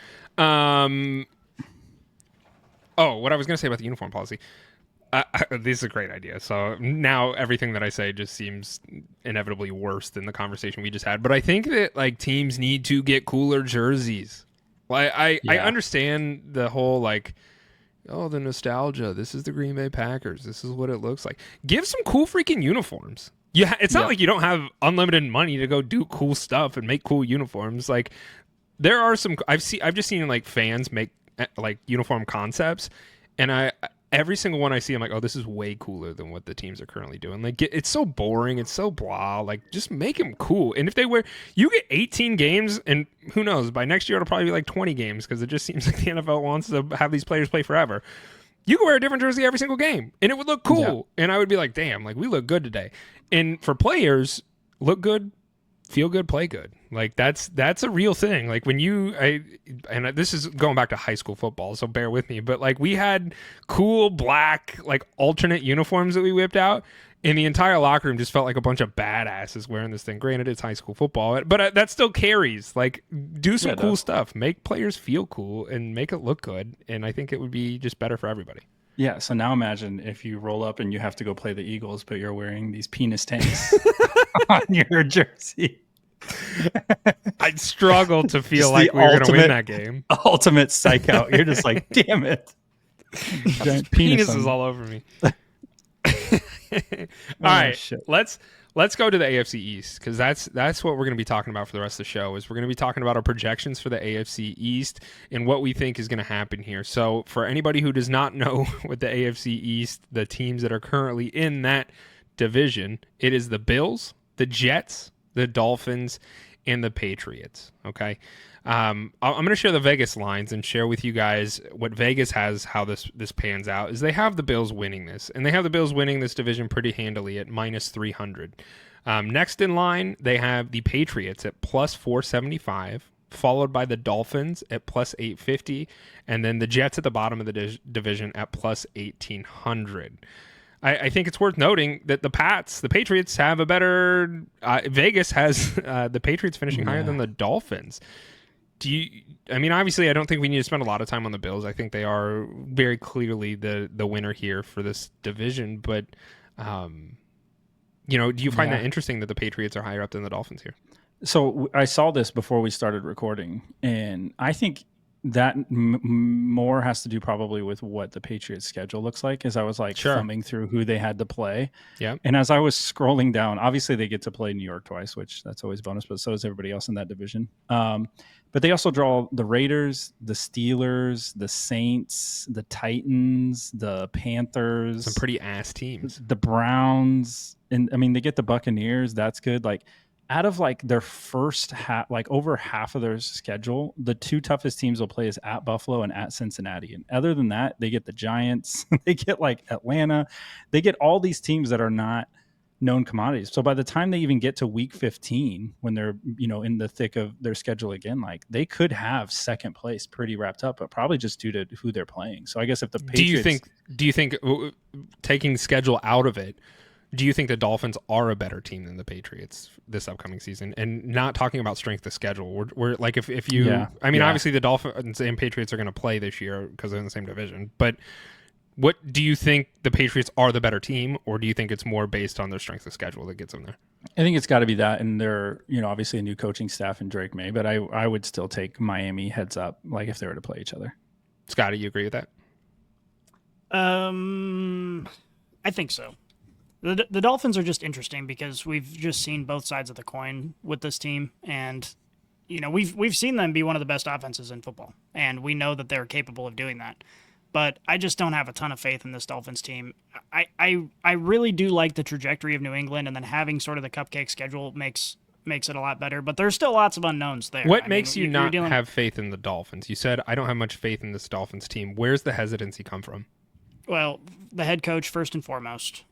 What I was going to say about the uniform policy. This is a great idea. So now everything that I say just seems inevitably worse than the conversation we just had. But I think that like teams need to get cooler jerseys. Like I understand the whole like, oh, the nostalgia. This is the Green Bay Packers. This is what it looks like. Give some cool freaking uniforms. Yeah, it's not like you don't have unlimited money to go do cool stuff and make cool uniforms. Like there are some I've just seen like fans make like uniform concepts, and every single one I see, I'm like, oh, this is way cooler than what the teams are currently doing. Like, it's so boring. It's so blah. Like, just make them cool. And if you get 18 games, and who knows, by next year, it'll probably be like 20 games because it just seems like the NFL wants to have these players play forever. You could wear a different jersey every single game, and it would look cool. Yeah. And I would be like, damn, like, we look good today. And for players, look good, feel good, play good. Like that's a real thing. Like when and this is going back to high school football, so bear with me, but like we had cool black like alternate uniforms that we whipped out, and the entire locker room just felt like a bunch of badasses wearing this thing. Granted, it's high school football, but that still carries. Like do some cool stuff, make players feel cool, and make it look good. And I think it would be just better for everybody. Yeah, so now imagine if you roll up and you have to go play the Eagles, but you're wearing these penis tanks on your jersey. I'd struggle to feel like we were going to win that game. Ultimate psych out. You're just like, damn it. Giant penises all over me. All right, shit. Let's go to the AFC East, because that's what we're going to be talking about for the rest of the show. Is we're going to be talking about our projections for the AFC East and what we think is going to happen here. So for anybody who does not know what the AFC East, the teams that are currently in that division, it is the Bills, the Jets, the Dolphins, and the Patriots. Okay. I'm going to share the Vegas lines and share with you guys what Vegas has, how this pans out. Is they have the Bills winning this, and they have the Bills winning this division pretty handily at minus 300. Next in line, they have the Patriots at plus 475, followed by the Dolphins at plus 850, and then the Jets at the bottom of the division at plus 1800. I think it's worth noting that the Patriots have a better. Vegas has the Patriots finishing higher than the Dolphins. Obviously, I don't think we need to spend a lot of time on the Bills. I think they are very clearly the winner here for this division. But, do you find that interesting that the Patriots are higher up than the Dolphins here? So I saw this before we started recording, and I think that more has to do probably with what the Patriots schedule looks like, as I was like thumbing through who they had to play. Yeah. And as I was scrolling down, obviously they get to play New York twice, which that's always a bonus, but so is everybody else in that division. But they also draw the Raiders, the Steelers, the Saints, the Titans, the Panthers. Some pretty ass teams. The Browns. And they get the Buccaneers. That's good. Like, out of like their first half, like over half of their schedule, the two toughest teams will play is at Buffalo and at Cincinnati. And other than that, they get the Giants, they get like Atlanta, they get all these teams that are not known commodities. So by the time they even get to week 15, when they're, in the thick of their schedule again, like they could have second place pretty wrapped up, but probably just due to who they're playing. So I guess if the Patriots, do you think taking schedule out of it, do you think the Dolphins are a better team than the Patriots this upcoming season? And not talking about strength of schedule. We're like, if you, obviously the Dolphins and Patriots are going to play this year because they're in the same division. But what do you think, the Patriots are the better team, or do you think it's more based on their strength of schedule that gets them there? I think it's got to be that, and they're, obviously a new coaching staff in Drake May. But I would still take Miami heads up, like if they were to play each other. Scotty, you agree with that? I think so. The Dolphins are just interesting because we've just seen both sides of the coin with this team, and we've seen them be one of the best offenses in football, and we know that they're capable of doing that. But I just don't have a ton of faith in this Dolphins team. I really do like the trajectory of New England, and then having sort of the cupcake schedule makes makes it a lot better. But there's still lots of unknowns there. What I makes mean, you you're not dealing- have faith in the Dolphins? You said, I don't have much faith in this Dolphins team. Where's the hesitancy come from? Well, the head coach first and foremost.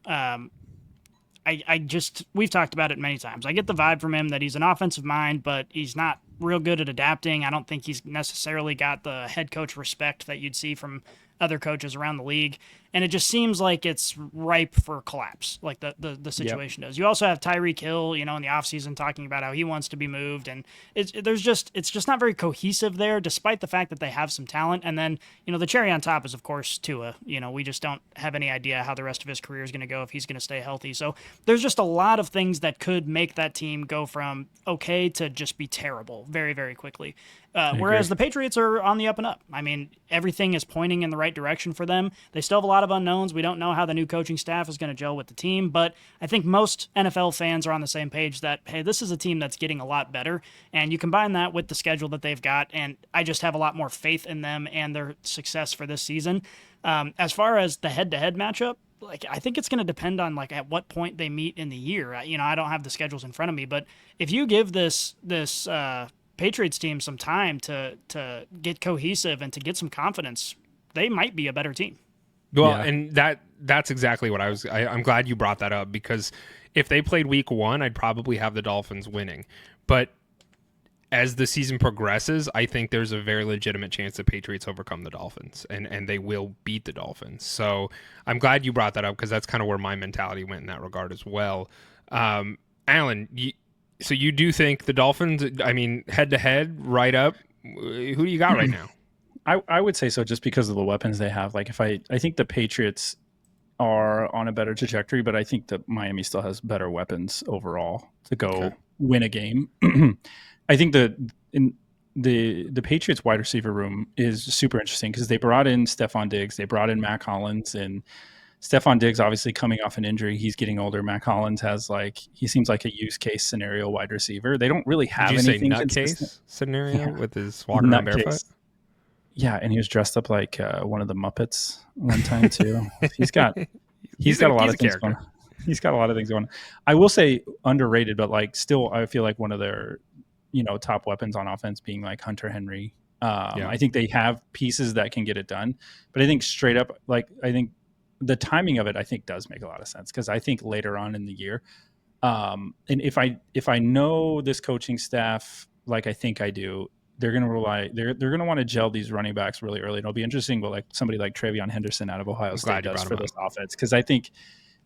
We've talked about it many times. I get the vibe from him that he's an offensive mind, but he's not real good at adapting. I don't think he's necessarily got the head coach respect that you'd see from other coaches around the league. And it just seems like it's ripe for collapse, like the situation does. You also have Tyreek Hill, in the offseason talking about how he wants to be moved. And it's just not very cohesive there, despite the fact that they have some talent. And then, the cherry on top is, of course, Tua. We just don't have any idea how the rest of his career is going to go if he's going to stay healthy. So there's just a lot of things that could make that team go from okay to just be terrible very, very quickly. Whereas the Patriots are on the up and up. I mean, everything is pointing in the right direction for them. They still have a lot of unknowns. We don't know how the new coaching staff is going to gel with the team, but I think most NFL fans are on the same page that, hey, this is a team that's getting a lot better, and you combine that with the schedule that they've got, and I just have a lot more faith in them and their success for this season. As far as the head-to-head matchup, I think it's going to depend on at what point they meet in the year. I don't have the schedules in front of me, but if you give this Patriots team some time to get cohesive and to get some confidence, they might be a better team. Well, Yeah. and that's exactly what I'm glad you brought that up, because if they played week 1, I'd probably have the Dolphins winning. But as the season progresses, I think there's a very legitimate chance the Patriots overcome the Dolphins, and they will beat the Dolphins. So I'm glad you brought that up, because that's kind of where my mentality went in that regard as well. Alan, so you do think the Dolphins, head-to-head, right up, who do you got right now? I would say so, just because of the weapons they have. I think the Patriots are on a better trajectory, but I think that Miami still has better weapons overall to go win a game. I think the Patriots wide receiver room is super interesting, because they brought in Stephon Diggs, they brought in Mac Hollins, and Stephon Diggs obviously coming off an injury. He's getting older. Mac Hollins he seems like a use case scenario wide receiver. They don't really have Did you anything say nutcase consistent. scenario with his walking around barefoot? Yeah, and he was dressed up like one of the Muppets one time too. He's got a lot of things going on. He's got a lot of things going on. I will say underrated, but still I feel like one of their top weapons on offense being Hunter Henry. I think they have pieces that can get it done, but I think straight up, I think the timing of it, I think, does make a lot of sense, because I think later on in the year, and if I know this coaching staff like I think I do, they're going to rely. They're going to want to gel these running backs really early. And it'll be interesting what somebody like Travion Henderson out of Ohio State does for this offense, because I think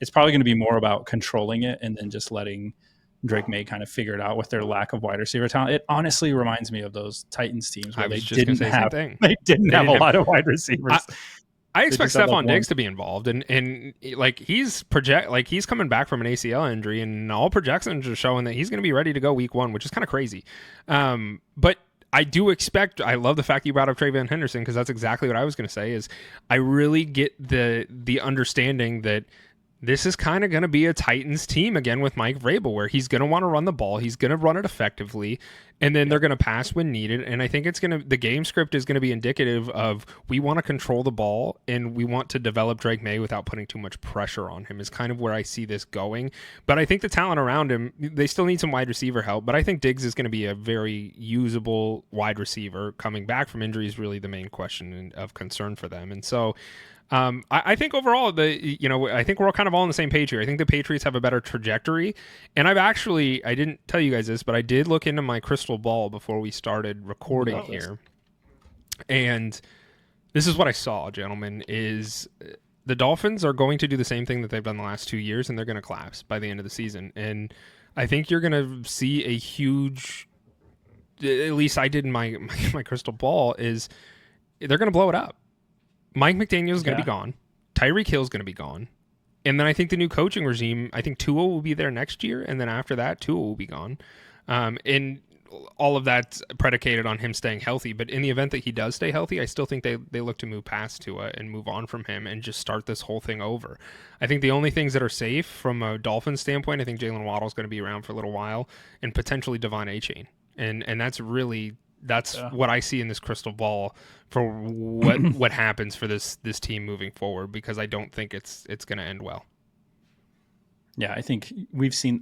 it's probably going to be more about controlling it and then just letting Drake May kind of figure it out with their lack of wide receiver talent. It honestly reminds me of those Titans teams where they didn't have a lot of wide receivers. I expect Stephon Diggs to be involved, and he's coming back from an ACL injury, and all projections are showing that he's going to be ready to go week 1, which is kind of crazy. But I love the fact you brought up Travion Henderson, because that's exactly what I was going to say. Is I really get the understanding that this is kind of going to be a Titans team again with Mike Vrabel, where he's going to want to run the ball. He's going to run it effectively, and then they're going to pass when needed. And I think the game script is going to be indicative of, we want to control the ball and we want to develop Drake May without putting too much pressure on him, is kind of where I see this going. But I think the talent around him, they still need some wide receiver help, but I think Diggs is going to be a very usable wide receiver. Coming back from injury is really the main question of concern for them. And so I think overall, I think we're all kind of all on the same page here. I think the Patriots have a better trajectory. And I didn't tell you guys this, but I did look into my crystal ball before we started recording here. And this is what I saw, gentlemen, is the Dolphins are going to do the same thing that they've done the last 2 years, and they're going to collapse by the end of the season. And I think you're going to see a huge, at least I did in my crystal ball, is they're going to blow it up. Mike McDaniel is going to be gone. Tyreek Hill is going to be gone. And then I think the new coaching regime, I think Tua will be there next year. And then after that, Tua will be gone. And all of that's predicated on him staying healthy. But in the event that he does stay healthy, I still think they look to move past Tua and move on from him and just start this whole thing over. I think the only things that are safe from a Dolphins standpoint, I think Jalen Waddle is going to be around for a little while, and potentially Devon Achane. And that's really... what I see in this crystal ball for what happens for this team moving forward, because I don't think it's going to end well. Yeah, I think we've seen.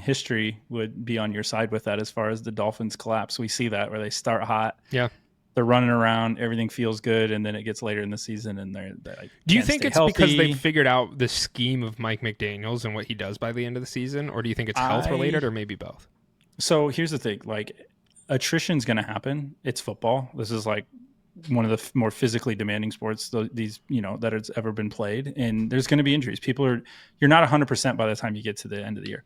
History would be on your side with that as far as the Dolphins collapse. We see that where they start hot, Yeah. they're running around, everything feels good, and then it gets later in the season, and they're like, Do you can't think stay it's healthy. because they figured out the scheme of Mike McDaniels and what he does by the end of the season, or do you think it's health related, or maybe both? So here's the thing: like, attrition's going to happen. It's football. This is like one of the more physically demanding sports these that has ever been played, and there's going to be injuries. You're not 100% by the time you get to the end of the year.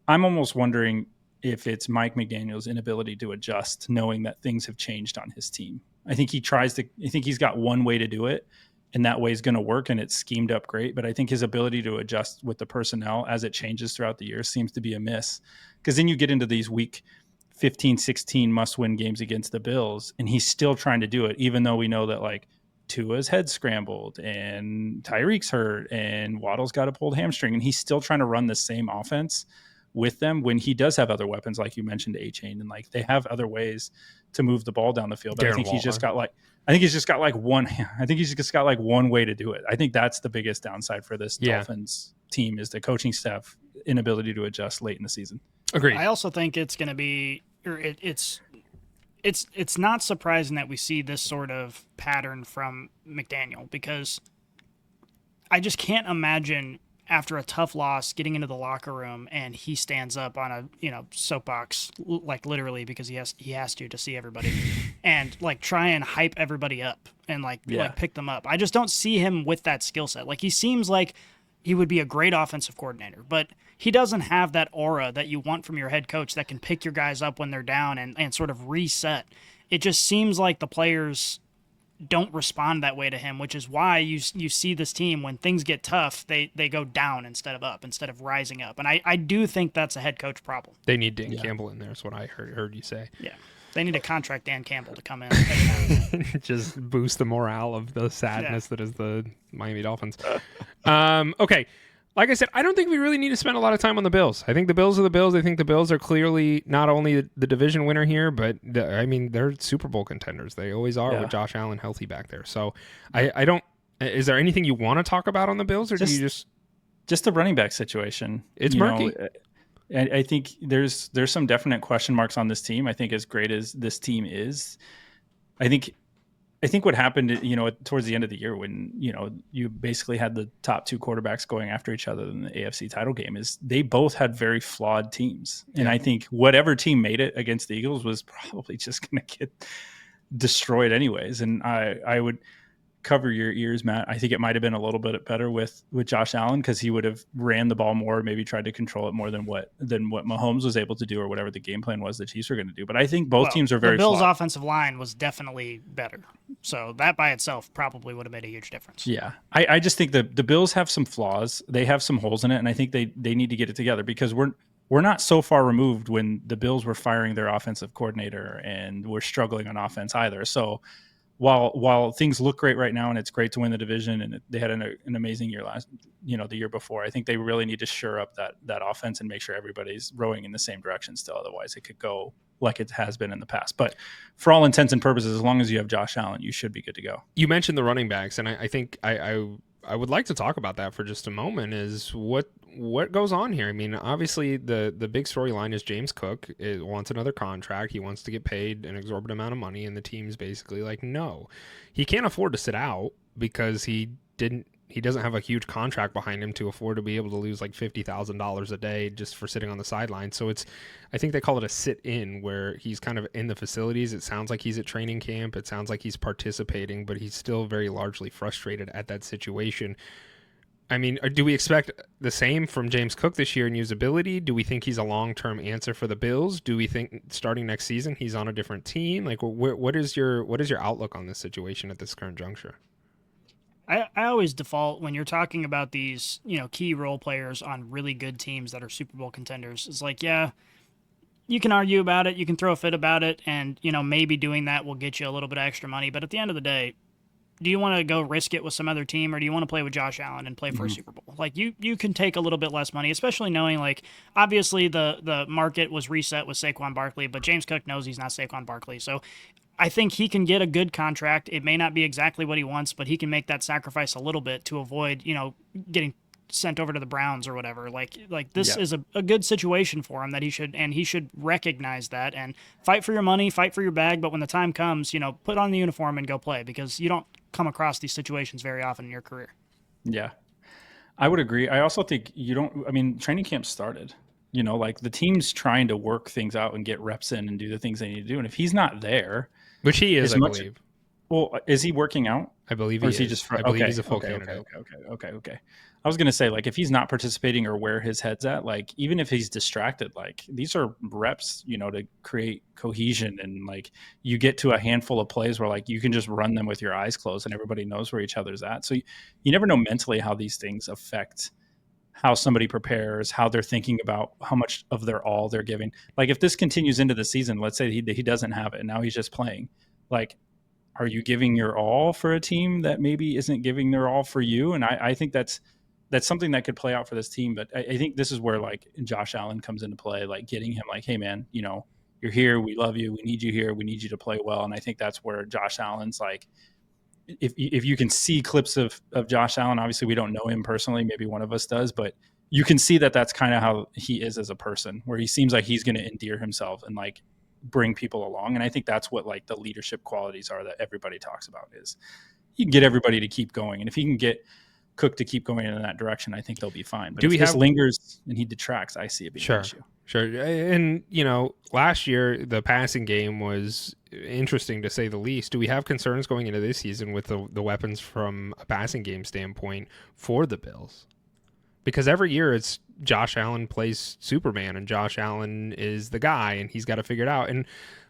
I'm almost wondering if it's Mike McDaniel's inability to adjust, knowing that things have changed on his team. I think he's got one way to do it, and that way is going to work, and it's schemed up great. But I think his ability to adjust with the personnel as it changes throughout the year seems to be a miss, because then you get into these week 15, 16 must-win games against the Bills, and he's still trying to do it, even though we know that like Tua's head scrambled and Tyreek's hurt and Waddle's got a pulled hamstring, and he's still trying to run the same offense with them when he does have other weapons, like you mentioned, A-Chain, and like they have other ways to move the ball down the field. But I think he's just got like one way to do it. I think that's the biggest downside for this Dolphins team is the coaching staff inability to adjust late in the season. Agreed. I also think it's going to be, or it's not surprising that we see this sort of pattern from McDaniel, because I just can't imagine after a tough loss getting into the locker room and he stands up on a soapbox, like literally, because he has to see everybody and like try and hype everybody up and like pick them up. I just don't see him with that skill set. Like, he seems like he would be a great offensive coordinator, but he doesn't have that aura that you want from your head coach that can pick your guys up when they're down and sort of reset. It just seems like the players don't respond that way to him, which is why you see this team, when things get tough, they go down instead of up, instead of rising up. And I do think that's a head coach problem. They need Dan Campbell in there, is what I heard you say. Yeah. They need to contract Dan Campbell to come in. Just boost the morale of the sadness that is the Miami Dolphins. Okay. Like I said, I don't think we really need to spend a lot of time on the Bills. I think the Bills are the Bills. I think the Bills are clearly not only the division winner here, but they're Super Bowl contenders. They always are with Josh Allen healthy back there. So I don't. Is there anything you want to talk about on the Bills, or do you just the running back situation? It's murky. I think there's some definite question marks on this team. I think as great as this team is, I think what happened, towards the end of the year when, you basically had the top two quarterbacks going after each other in the AFC title game, is they both had very flawed teams. And I think whatever team made it against the Eagles was probably just going to get destroyed anyways. And I would cover your ears, Matt. I think it might have been a little bit better with Josh Allen, because he would have ran the ball more, maybe tried to control it more than what Mahomes was able to do, or whatever the game plan was the Chiefs were going to do. But I think both teams are very The Bills' flawed. offensive line was definitely better. So that by itself probably would have made a huge difference. Yeah. I just think the Bills have some flaws. They have some holes in it, and I think they need to get it together, because we're not so far removed when the Bills were firing their offensive coordinator and we're struggling on offense either. So while things look great right now and it's great to win the division, and they had an amazing year the year before, I think they really need to shore up that offense and make sure everybody's rowing in the same direction still. Otherwise, it could go like it has been in the past. But for all intents and purposes, as long as you have Josh Allen, you should be good to go. You mentioned the running backs, and I think I would like to talk about that for just a moment. Is what goes on here? I mean, obviously the big storyline is James Cook wants another contract. He wants to get paid an exorbitant amount of money, and the team's basically like, no, he can't afford to sit out, because he doesn't have a huge contract behind him to afford to be able to lose like $50,000 a day just for sitting on the sideline. So I think they call it a sit-in, where he's kind of in the facilities. It sounds like he's at training camp. It sounds like he's participating, but he's still very largely frustrated at that situation. I mean, do we expect the same from James Cook this year in usability? Do we think he's a long-term answer for the Bills? Do we think starting next season he's on a different team? Like, what is your outlook on this situation at this current juncture? I always default when you're talking about these, key role players on really good teams that are Super Bowl contenders. It's like, yeah, you can argue about it, you can throw a fit about it, and maybe doing that will get you a little bit of extra money. But at the end of the day, do you want to go risk it with some other team, or do you want to play with Josh Allen and play for a Super Bowl? Like, you can take a little bit less money, especially knowing, like, obviously the market was reset with Saquon Barkley, but James Cook knows he's not Saquon Barkley. So I think he can get a good contract. It may not be exactly what he wants, but he can make that sacrifice a little bit to avoid, getting sent over to the Browns or whatever. Like this is a good situation for him that he should recognize that and fight for your money, fight for your bag. But when the time comes, put on the uniform and go play, because you don't come across these situations very often in your career. Yeah, I would agree. I also think training camp started. Like the team's trying to work things out and get reps in and do the things they need to do. And if he's not there, which he is, I believe. Well, is he working out? I believe or he is. He just? I believe he's a full candidate. Okay. I was gonna say, like, if he's not participating or where his head's at, like, even if he's distracted, like, these are reps, to create cohesion, and like you get to a handful of plays where like you can just run them with your eyes closed and everybody knows where each other's at. So you never know mentally how these things affect how somebody prepares, how they're thinking about how much of their all they're giving. Like if this continues into the season, let's say he doesn't have it and now he's just playing, like, are you giving your all for a team that maybe isn't giving their all for you? And I think that's something that could play out for this team. But I think this is where like Josh Allen comes into play, like getting him like, hey man, you're here. We love you. We need you here. We need you to play well. And I think that's where Josh Allen's like, if you can see clips of Josh Allen, obviously we don't know him personally. Maybe one of us does, but you can see that that's kind of how he is as a person, where he seems like he's going to endear himself and like bring people along. And I think that's what like the leadership qualities are that everybody talks about, is you can get everybody to keep going. And if he can get Cook to keep going in that direction, I think they'll be fine. But if this lingers and he detracts, I see it being an issue. Sure. And, last year, the passing game was interesting to say the least. Do we have concerns going into this season with the weapons from a passing game standpoint for the Bills? Because every year it's Josh Allen plays Superman and Josh Allen is the guy and he's got to figure it out. And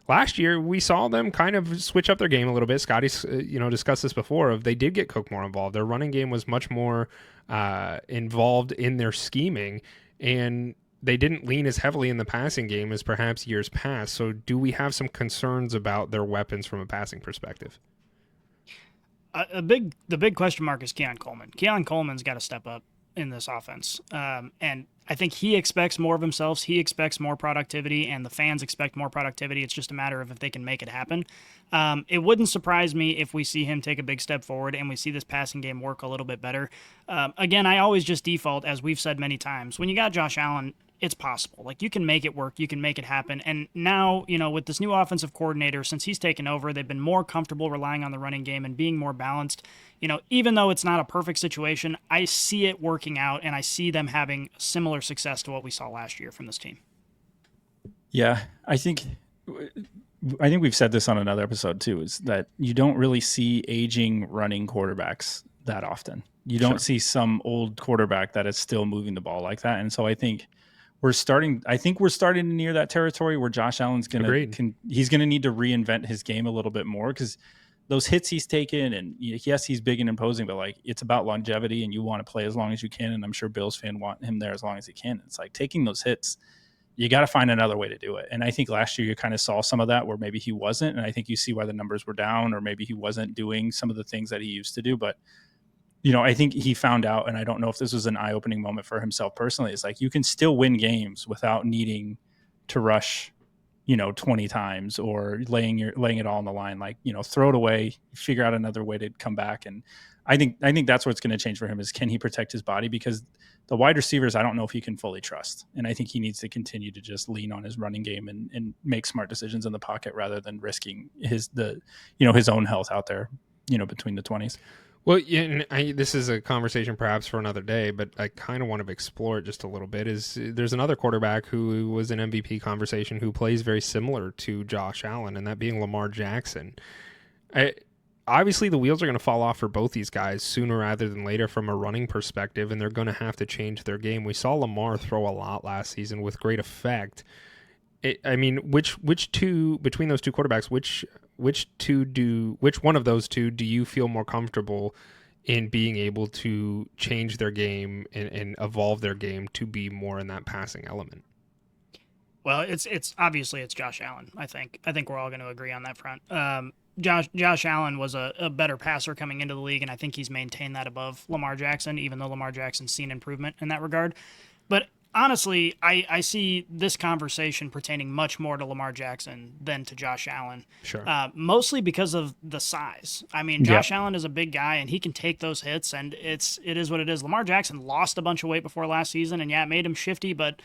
last year we saw them kind of switch up their game a little bit. Scotty's, discussed this before. They did get Cook more involved. Their running game was much more involved in their scheming, and they didn't lean as heavily in the passing game as perhaps years past. So do we have some concerns about their weapons from a passing perspective? The big question mark is Keon Coleman. Keon Coleman's got to step up in this offense. And I think he expects more of himself. He expects more productivity, and the fans expect more productivity. It's just a matter of if they can make it happen. It wouldn't surprise me if we see him take a big step forward and we see this passing game work a little bit better. Again, I always just default, as we've said many times, when you got Josh Allen, it's possible. Like, you can make it work. You can make it happen. And now, with this new offensive coordinator, since he's taken over, they've been more comfortable relying on the running game and being more balanced. Even though it's not a perfect situation, I see it working out, and I see them having similar success to what we saw last year from this team. Yeah, I think we've said this on another episode too, is that you don't really see aging running quarterbacks that often. You don't see some old quarterback that is still moving the ball like that. And so I think we're starting to near that territory where Josh Allen's he's going to need to reinvent his game a little bit more, because those hits he's taken, and yes, he's big and imposing, but like, it's about longevity and you want to play as long as you can. And I'm sure Bills fan want him there as long as he can. It's like taking those hits, you got to find another way to do it. And I think last year you kind of saw some of that where maybe he wasn't. And I think you see why the numbers were down, or maybe he wasn't doing some of the things that he used to do. But, I think he found out, and I don't know if this was an eye-opening moment for himself personally, is like, you can still win games without needing to rush 20 times or laying it all on the line. Like, throw it away, figure out another way to come back. And I think that's what's going to change for him, is can he protect his body? Because the wide receivers, I don't know if he can fully trust. And I think he needs to continue to just lean on his running game and make smart decisions in the pocket rather than risking his own health out there, between the 20s. Well, yeah, and this is a conversation perhaps for another day, but I kind of want to explore it just a little bit. There's another quarterback who was an MVP conversation who plays very similar to Josh Allen, and that being Lamar Jackson. Obviously, the wheels are going to fall off for both these guys sooner rather than later from a running perspective, and they're going to have to change their game. We saw Lamar throw a lot last season with great effect. Which two between those two quarterbacks? Which one of those two do you feel more comfortable in being able to change their game and evolve their game to be more in that passing element? Well, it's obviously it's Josh Allen. I think we're all going to agree on that front. Josh Allen was a better passer coming into the league, and I think he's maintained that above Lamar Jackson, even though Lamar Jackson's seen improvement in that regard. But honestly, I see this conversation pertaining much more to Lamar Jackson than to Josh Allen. Sure. Mostly because of the size. I mean, Josh Allen is a big guy and he can take those hits, and it is what it is. Lamar Jackson lost a bunch of weight before last season, and it made him shifty, but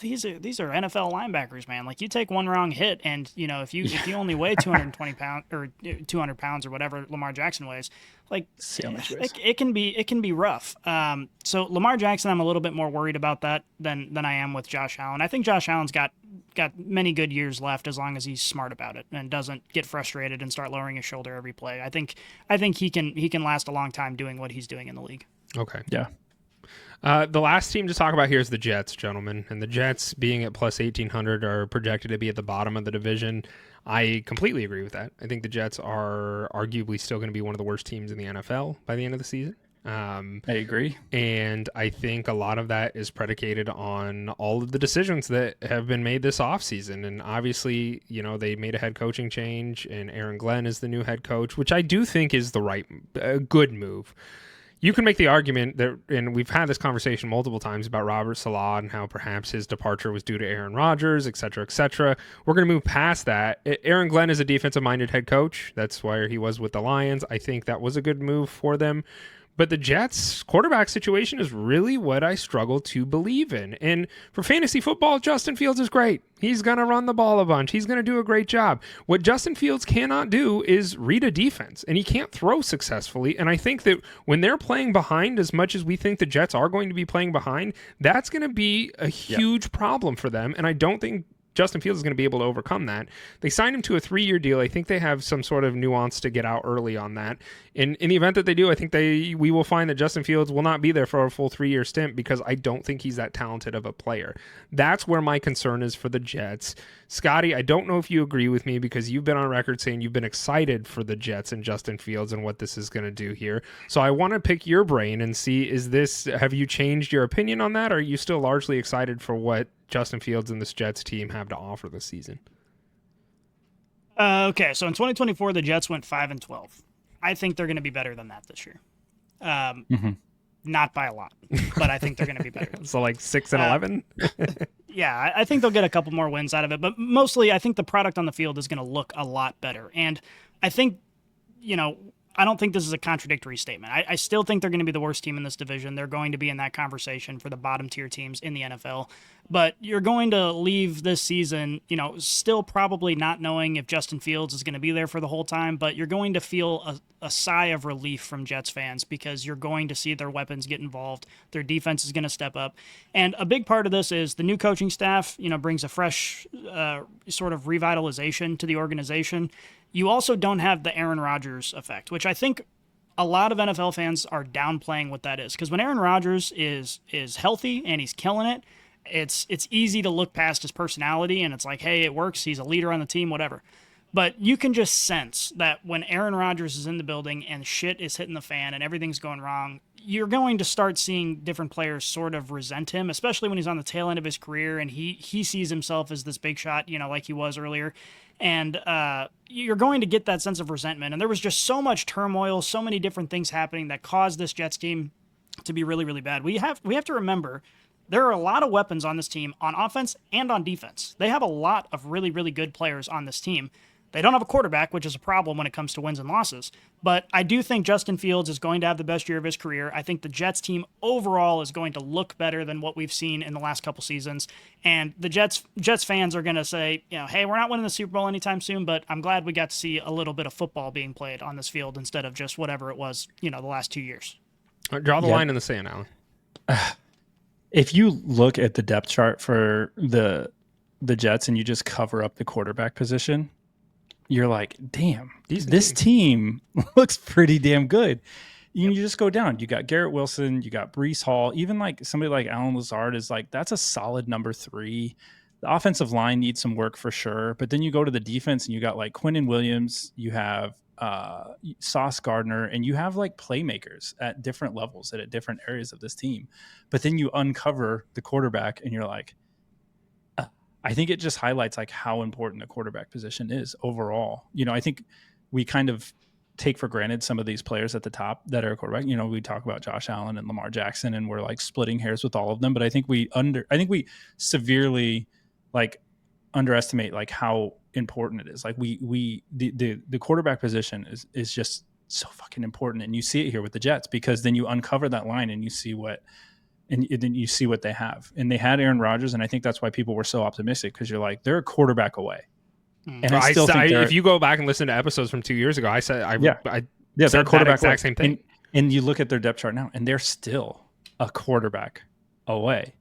these are NFL linebackers, man. Like, you take one wrong hit, and if you only weigh 220 pounds or 200 pounds or whatever Lamar Jackson weighs, like, it can be rough. So Lamar Jackson, I'm a little bit more worried about that than I am with Josh Allen. I think Josh Allen's got many good years left as long as he's smart about it and doesn't get frustrated and start lowering his shoulder every play. I think he can last a long time doing what he's doing in the league. Okay. Yeah. The last team to talk about here is the Jets, gentlemen. And the Jets, being at plus 1,800, are projected to be at the bottom of the division. I completely agree with that. I think the Jets are arguably still going to be one of the worst teams in the NFL by the end of the season. I agree. And I think a lot of that is predicated on all of the decisions that have been made this offseason. And obviously, they made a head coaching change, and Aaron Glenn is the new head coach, which I do think is a good move. You can make the argument that, and we've had this conversation multiple times about Robert Saleh and how perhaps his departure was due to Aaron Rodgers, et cetera, et cetera. We're going to move past that. Aaron Glenn is a defensive-minded head coach. That's why he was with the Lions. I think that was a good move for them. But the Jets' quarterback situation is really what I struggle to believe in. And for fantasy football, Justin Fields is great. He's going to run the ball a bunch. He's going to do a great job. What Justin Fields cannot do is read a defense, and he can't throw successfully. And I think that when they're playing behind as much as we think the Jets are going to be playing behind, that's going to be a huge problem for them. And I don't think Justin Fields is going to be able to overcome that. They signed him to a 3-year deal. I think they have some sort of nuance to get out early on that. In the event that they do, I think we will find that Justin Fields will not be there for a full 3-year stint, because I don't think he's that talented of a player. That's where my concern is for the Jets. Scotty, I don't know if you agree with me, because you've been on record saying you've been excited for the Jets and Justin Fields and what this is going to do here. So I want to pick your brain and see, have you changed your opinion on that? Or are you still largely excited for what Justin Fields and this Jets team have to offer this season? Okay, so in 2024, the Jets went 5-12. I think they're going to be better than that this year. Not by a lot, but I think they're going to be better. So like 6-11? Yeah, I think they'll get a couple more wins out of it, but mostly I think the product on the field is going to look a lot better. And I think, I don't think this is a contradictory statement. I still think they're going to be the worst team in this division. They're going to be in that conversation for the bottom tier teams in the NFL. But you're going to leave this season, still probably not knowing if Justin Fields is going to be there for the whole time, but you're going to feel a sigh of relief from Jets fans, because you're going to see their weapons get involved. Their defense is going to step up. And a big part of this is the new coaching staff, brings a fresh sort of revitalization to the organization. You also don't have the Aaron Rodgers effect, which I think a lot of NFL fans are downplaying what that is. Because when Aaron Rodgers is healthy and he's killing it, it's easy to look past his personality, and it's like, hey, it works. He's a leader on the team, whatever. But you can just sense that when Aaron Rodgers is in the building and shit is hitting the fan and everything's going wrong, you're going to start seeing different players sort of resent him, especially when he's on the tail end of his career and he sees himself as this big shot, like he was earlier. And you're going to get that sense of resentment. And there was just so much turmoil, so many different things happening that caused this Jets team to be really, really bad. We have to remember there are a lot of weapons on this team on offense and on defense. They have a lot of really, really good players on this team. They don't have a quarterback, which is a problem when it comes to wins and losses. But I do think Justin Fields is going to have the best year of his career. I think the Jets team overall is going to look better than what we've seen in the last couple seasons. And the Jets fans are going to say, hey, we're not winning the Super Bowl anytime soon, but I'm glad we got to see a little bit of football being played on this field instead of just whatever it was, the last 2 years. Draw the line in the sand, Alan. If you look at the depth chart for the Jets and you just cover up the quarterback position, you're like, damn, this team looks pretty damn good. You just go down. You got Garrett Wilson, you got Breece Hall, even like somebody like Alan Lazard is like, that's a solid number 3. The offensive line needs some work for sure. But then you go to the defense and you got like Quinnen Williams, you have Sauce Gardner, and you have like playmakers at different levels at different areas of this team. But then you uncover the quarterback and you're like, I think it just highlights like how important the quarterback position is overall. I think we kind of take for granted some of these players at the top that are quarterback. You know, we talk about Josh Allen and Lamar Jackson, and we're like splitting hairs with all of them. But I think we severely like underestimate like how important it is. Like the quarterback position is just so fucking important, and you see it here with the Jets, because then you uncover that line and you see what. And then you see what they have. And they had Aaron Rodgers, and I think that's why people were so optimistic, because you're like, they're a quarterback away. And I still think if you go back and listen to episodes from 2 years ago, I said they're a quarterback exact same thing. And you look at their depth chart now, and they're still a quarterback away.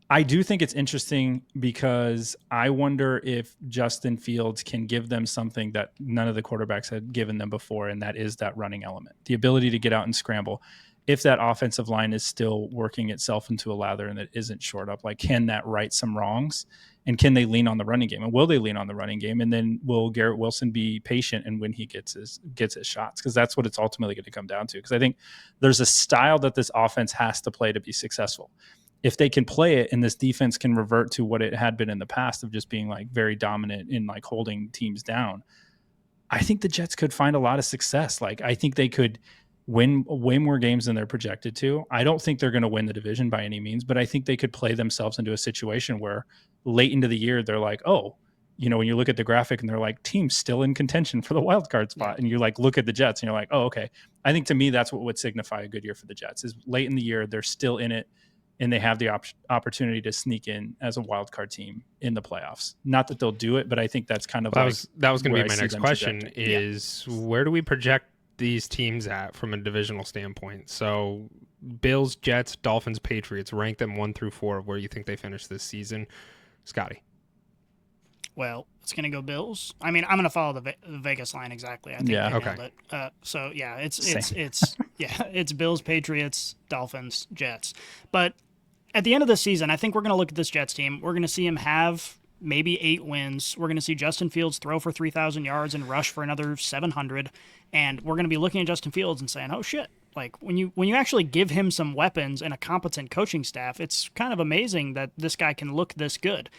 I do think it's interesting, because I wonder if Justin Fields can give them something that none of the quarterbacks had given them before, and that is that running element, the ability to get out and scramble. If that offensive line is still working itself into a lather and it isn't shored up, like, can that right some wrongs? And can they lean on the running game? And will they lean on the running game? And then will Garrett Wilson be patient and when he gets his shots? Because that's what it's ultimately going to come down to. Because I think there's a style that this offense has to play to be successful. If they can play it and this defense can revert to what it had been in the past of just being like very dominant in like holding teams down, I think the Jets could find a lot of success. Like, I think they could win way more games than they're projected to. I don't think they're going to win the division by any means, but I think they could play themselves into a situation where late into the year, they're like, oh, you know, when you look at the graphic and they're like, teams still in contention for the wild card spot. And you like, look at the Jets and you're like, oh, okay. I think to me, that's what would signify a good year for the Jets, is late in the year, they're still in it and they have the opportunity to sneak in as a wild card team in the playoffs. Not that they'll do it, but I think that's kind of that was going to be my next question is where do we project these teams at from a divisional standpoint? So Bills, Jets, Dolphins, Patriots, rank them 1 through 4 of where you think they finish this season. Scotty. Well, it's going to go Bills. I mean, I'm going to follow the Vegas line exactly. I think they nailed it. So yeah, it's Bills, Patriots, Dolphins, Jets. But at the end of the season, I think we're going to look at this Jets team. We're going to see him have maybe 8 wins. We're going to see Justin Fields throw for 3,000 yards and rush for another 700. And we're going to be looking at Justin Fields and saying, oh shit. Like, when you actually give him some weapons and a competent coaching staff, it's kind of amazing that this guy can look this good.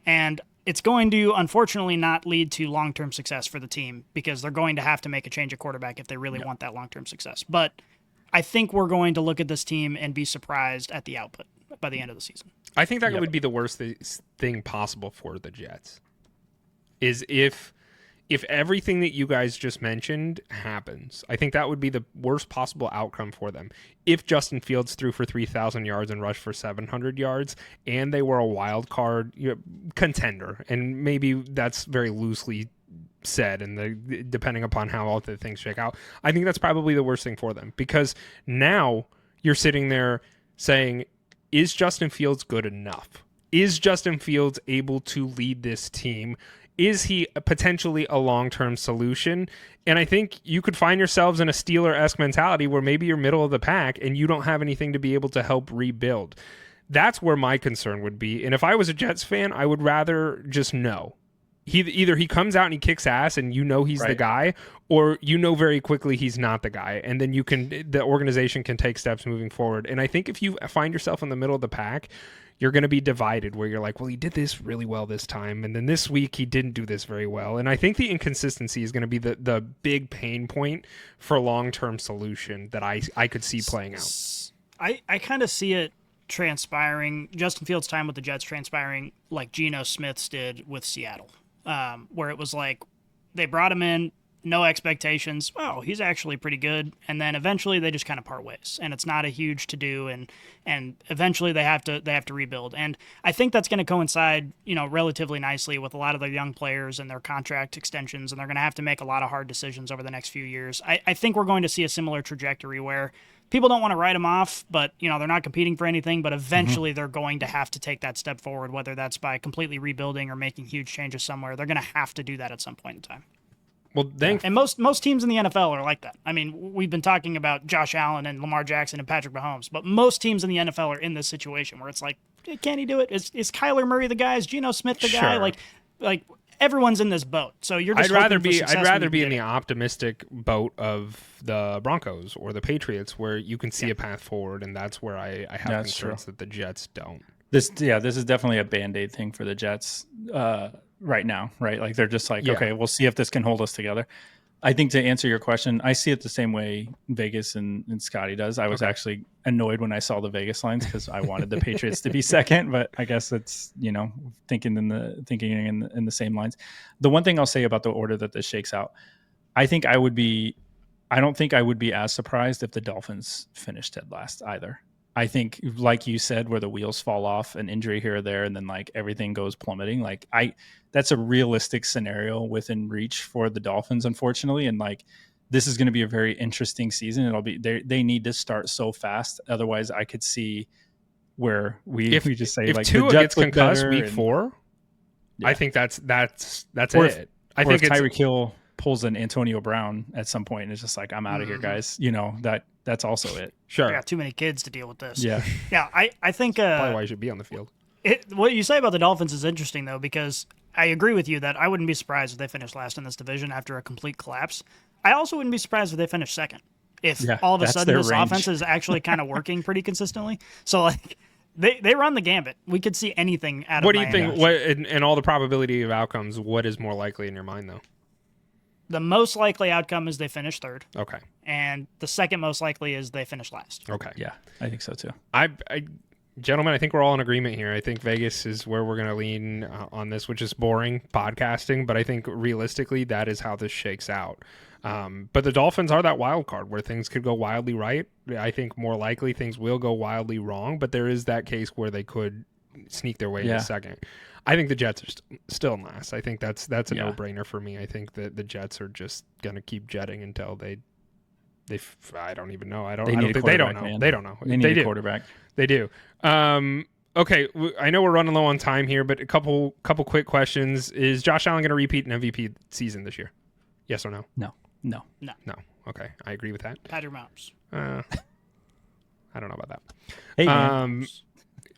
And it's going to, unfortunately, not lead to long-term success for the team, because they're going to have to make a change at quarterback if they really want that long-term success. But I think we're going to look at this team and be surprised at the output by the end of the season. I think that would be the worst thing possible for the Jets, is if everything that you guys just mentioned happens. I think that would be the worst possible outcome for them. If Justin Fields threw for 3,000 yards and rushed for 700 yards, and they were a wild card contender, and maybe that's very loosely said, and depending upon how all the things shake out, I think that's probably the worst thing for them, because now you're sitting there saying, is Justin Fields good enough? Is Justin Fields able to lead this team? Is he potentially a long-term solution? And I think you could find yourselves in a Steeler-esque mentality where maybe you're middle of the pack and you don't have anything to be able to help rebuild. That's where my concern would be. And if I was a Jets fan, I would rather just know. Either he comes out and he kicks ass and you know he's the guy, or you know very quickly he's not the guy, and then the organization can take steps moving forward. And I think if you find yourself in the middle of the pack, you're going to be divided, where you're like, well, he did this really well this time, and then this week he didn't do this very well. And I think the inconsistency is going to be the big pain point for long-term solution that I could see playing out. I kind of see it transpiring, Justin Fields' time with the Jets transpiring like Geno Smith's did with Seattle, where it was like they brought him in, no expectations. Oh, he's actually pretty good. And then eventually they just kind of part ways, and it's not a huge to do. And eventually they have to rebuild. And I think that's going to coincide, relatively nicely with a lot of their young players and their contract extensions. And they're going to have to make a lot of hard decisions over the next few years. I think we're going to see a similar trajectory where people don't want to write them off, but they're not competing for anything, but eventually they're going to have to take that step forward, whether that's by completely rebuilding or making huge changes somewhere. They're going to have to do that at some point in time. Well, and most teams in the NFL are like that. I mean, we've been talking about Josh Allen and Lamar Jackson and Patrick Mahomes, but most teams in the NFL are in this situation where it's like, can he do it? Is Kyler Murray the guy? Is Geno Smith the guy? Like everyone's in this boat. So you're just I'd rather be in the optimistic boat of the Broncos or the Patriots, where you can see a path forward, and that's where I have concerns that the Jets don't. This is definitely a Band-Aid thing for the Jets right now, right? Like they're just like, okay, we'll see if this can hold us together. I think to answer your question, I see it the same way Vegas and Scotty does. I was actually annoyed when I saw the Vegas lines because I wanted the Patriots to be second, but I guess it's, thinking in the same lines. The one thing I'll say about the order that this shakes out, I don't think I would be as surprised if the Dolphins finished dead last either. I think, like you said, where the wheels fall off, an injury here or there, and then like everything goes plummeting. That's a realistic scenario within reach for the Dolphins, unfortunately. And like, this is going to be a very interesting season. It'll be they need to start so fast, otherwise, I could see where we just say if like Tua the Jets gets concussed better week 4, yeah. I think that's Or it. I or think if it's Tyreek Hill pulls an Antonio Brown at some point, and it's just like, I'm out of here, guys. That's also it. sure. I got too many kids to deal with this. Yeah. Yeah, I think Probably why you should be on the field. what you say about the Dolphins is interesting, though, because I agree with you that I wouldn't be surprised if they finished last in this division after a complete collapse. I also wouldn't be surprised if they finished second. If all of a sudden this offense is actually kind of working pretty consistently. So, like, they run the gambit. We could see anything out of What do you Miami. think? What in all the probability of outcomes, what is more likely in your mind, though? The most likely outcome is they finish third. Okay. And the second most likely is they finish last. Okay. Yeah, I think so too. Gentlemen, I think we're all in agreement here. I think Vegas is where we're going to lean on this, which is boring podcasting, but I think realistically that is how this shakes out. But the Dolphins are that wild card where things could go wildly right. I think more likely things will go wildly wrong, but there is that case where they could sneak their way into second. I think the Jets are still in last. I think that's a no-brainer for me. I think that the Jets are just going to keep jetting until they I don't even know. They don't know. Man. They don't know. They need a quarterback. They do. Okay, I know we're running low on time here, but a couple quick questions. Is Josh Allen going to repeat an MVP season this year? Yes or no? No. Okay, I agree with that. Pat your moms. I don't know about that. Hey, man.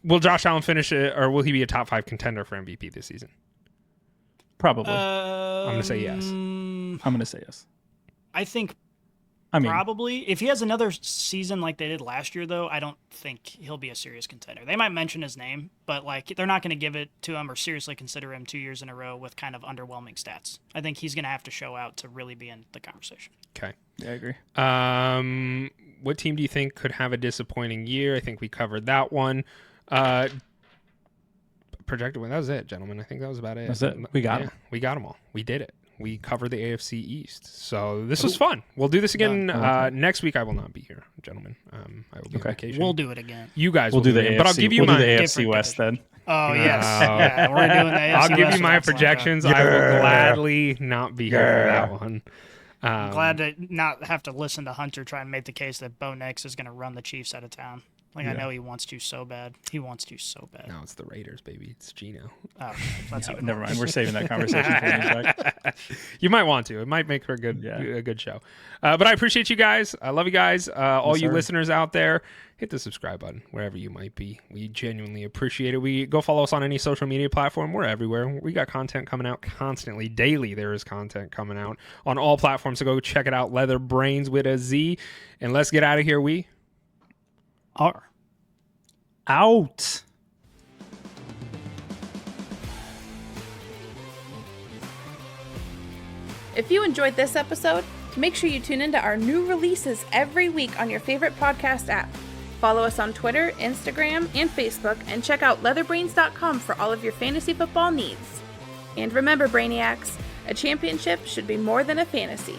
Will Josh Allen finish it, or will he be a top 5 contender for MVP this season? Probably. I'm going to say yes. I'm going to say yes. I think I mean, probably. If he has another season like they did last year, though, I don't think he'll be a serious contender. They might mention his name, but like they're not going to give it to him or seriously consider him 2 years in a row with kind of underwhelming stats. I think he's going to have to show out to really be in the conversation. Okay. Yeah, I agree. What team do you think could have a disappointing year? I think we covered that one. Projected win. That was it, gentlemen. I think that was about it. That's it. We got them. We got them all. We did it. We covered the AFC East. So this was fun. We'll do this again next week. I will not be here, gentlemen. I will be on vacation. We'll do it again. You guys will will do the AFC. But I'll give you we'll my do the AFC West then. Oh, yes. Yeah, we're doing the AFC I'll give West you my with projections. I will gladly not be here for that one. I'm glad to not have to listen to Hunter try and make the case that Bo Nix is going to run the Chiefs out of town. I know he wants to so bad. He wants to so bad. No, it's the Raiders, baby. It's Gino. Oh, that's even never mind. We're saving that conversation for you, Jack. You might want to. It might make for a good show. But I appreciate you guys. I love you guys. All you listeners out there, hit the subscribe button wherever you might be. We genuinely appreciate it. We go follow us on any social media platform. We're everywhere. We got content coming out constantly. Daily there is content coming out on all platforms. So go check it out. LeatherBrainz with a Z. And let's get out of here. We are out. If you enjoyed this episode, make sure you tune into our new releases every week on your favorite podcast app. Follow us on Twitter, Instagram, and Facebook, and check out LeatherBrainz.com for all of your fantasy football needs. And remember, Brainiacs, a championship should be more than a fantasy.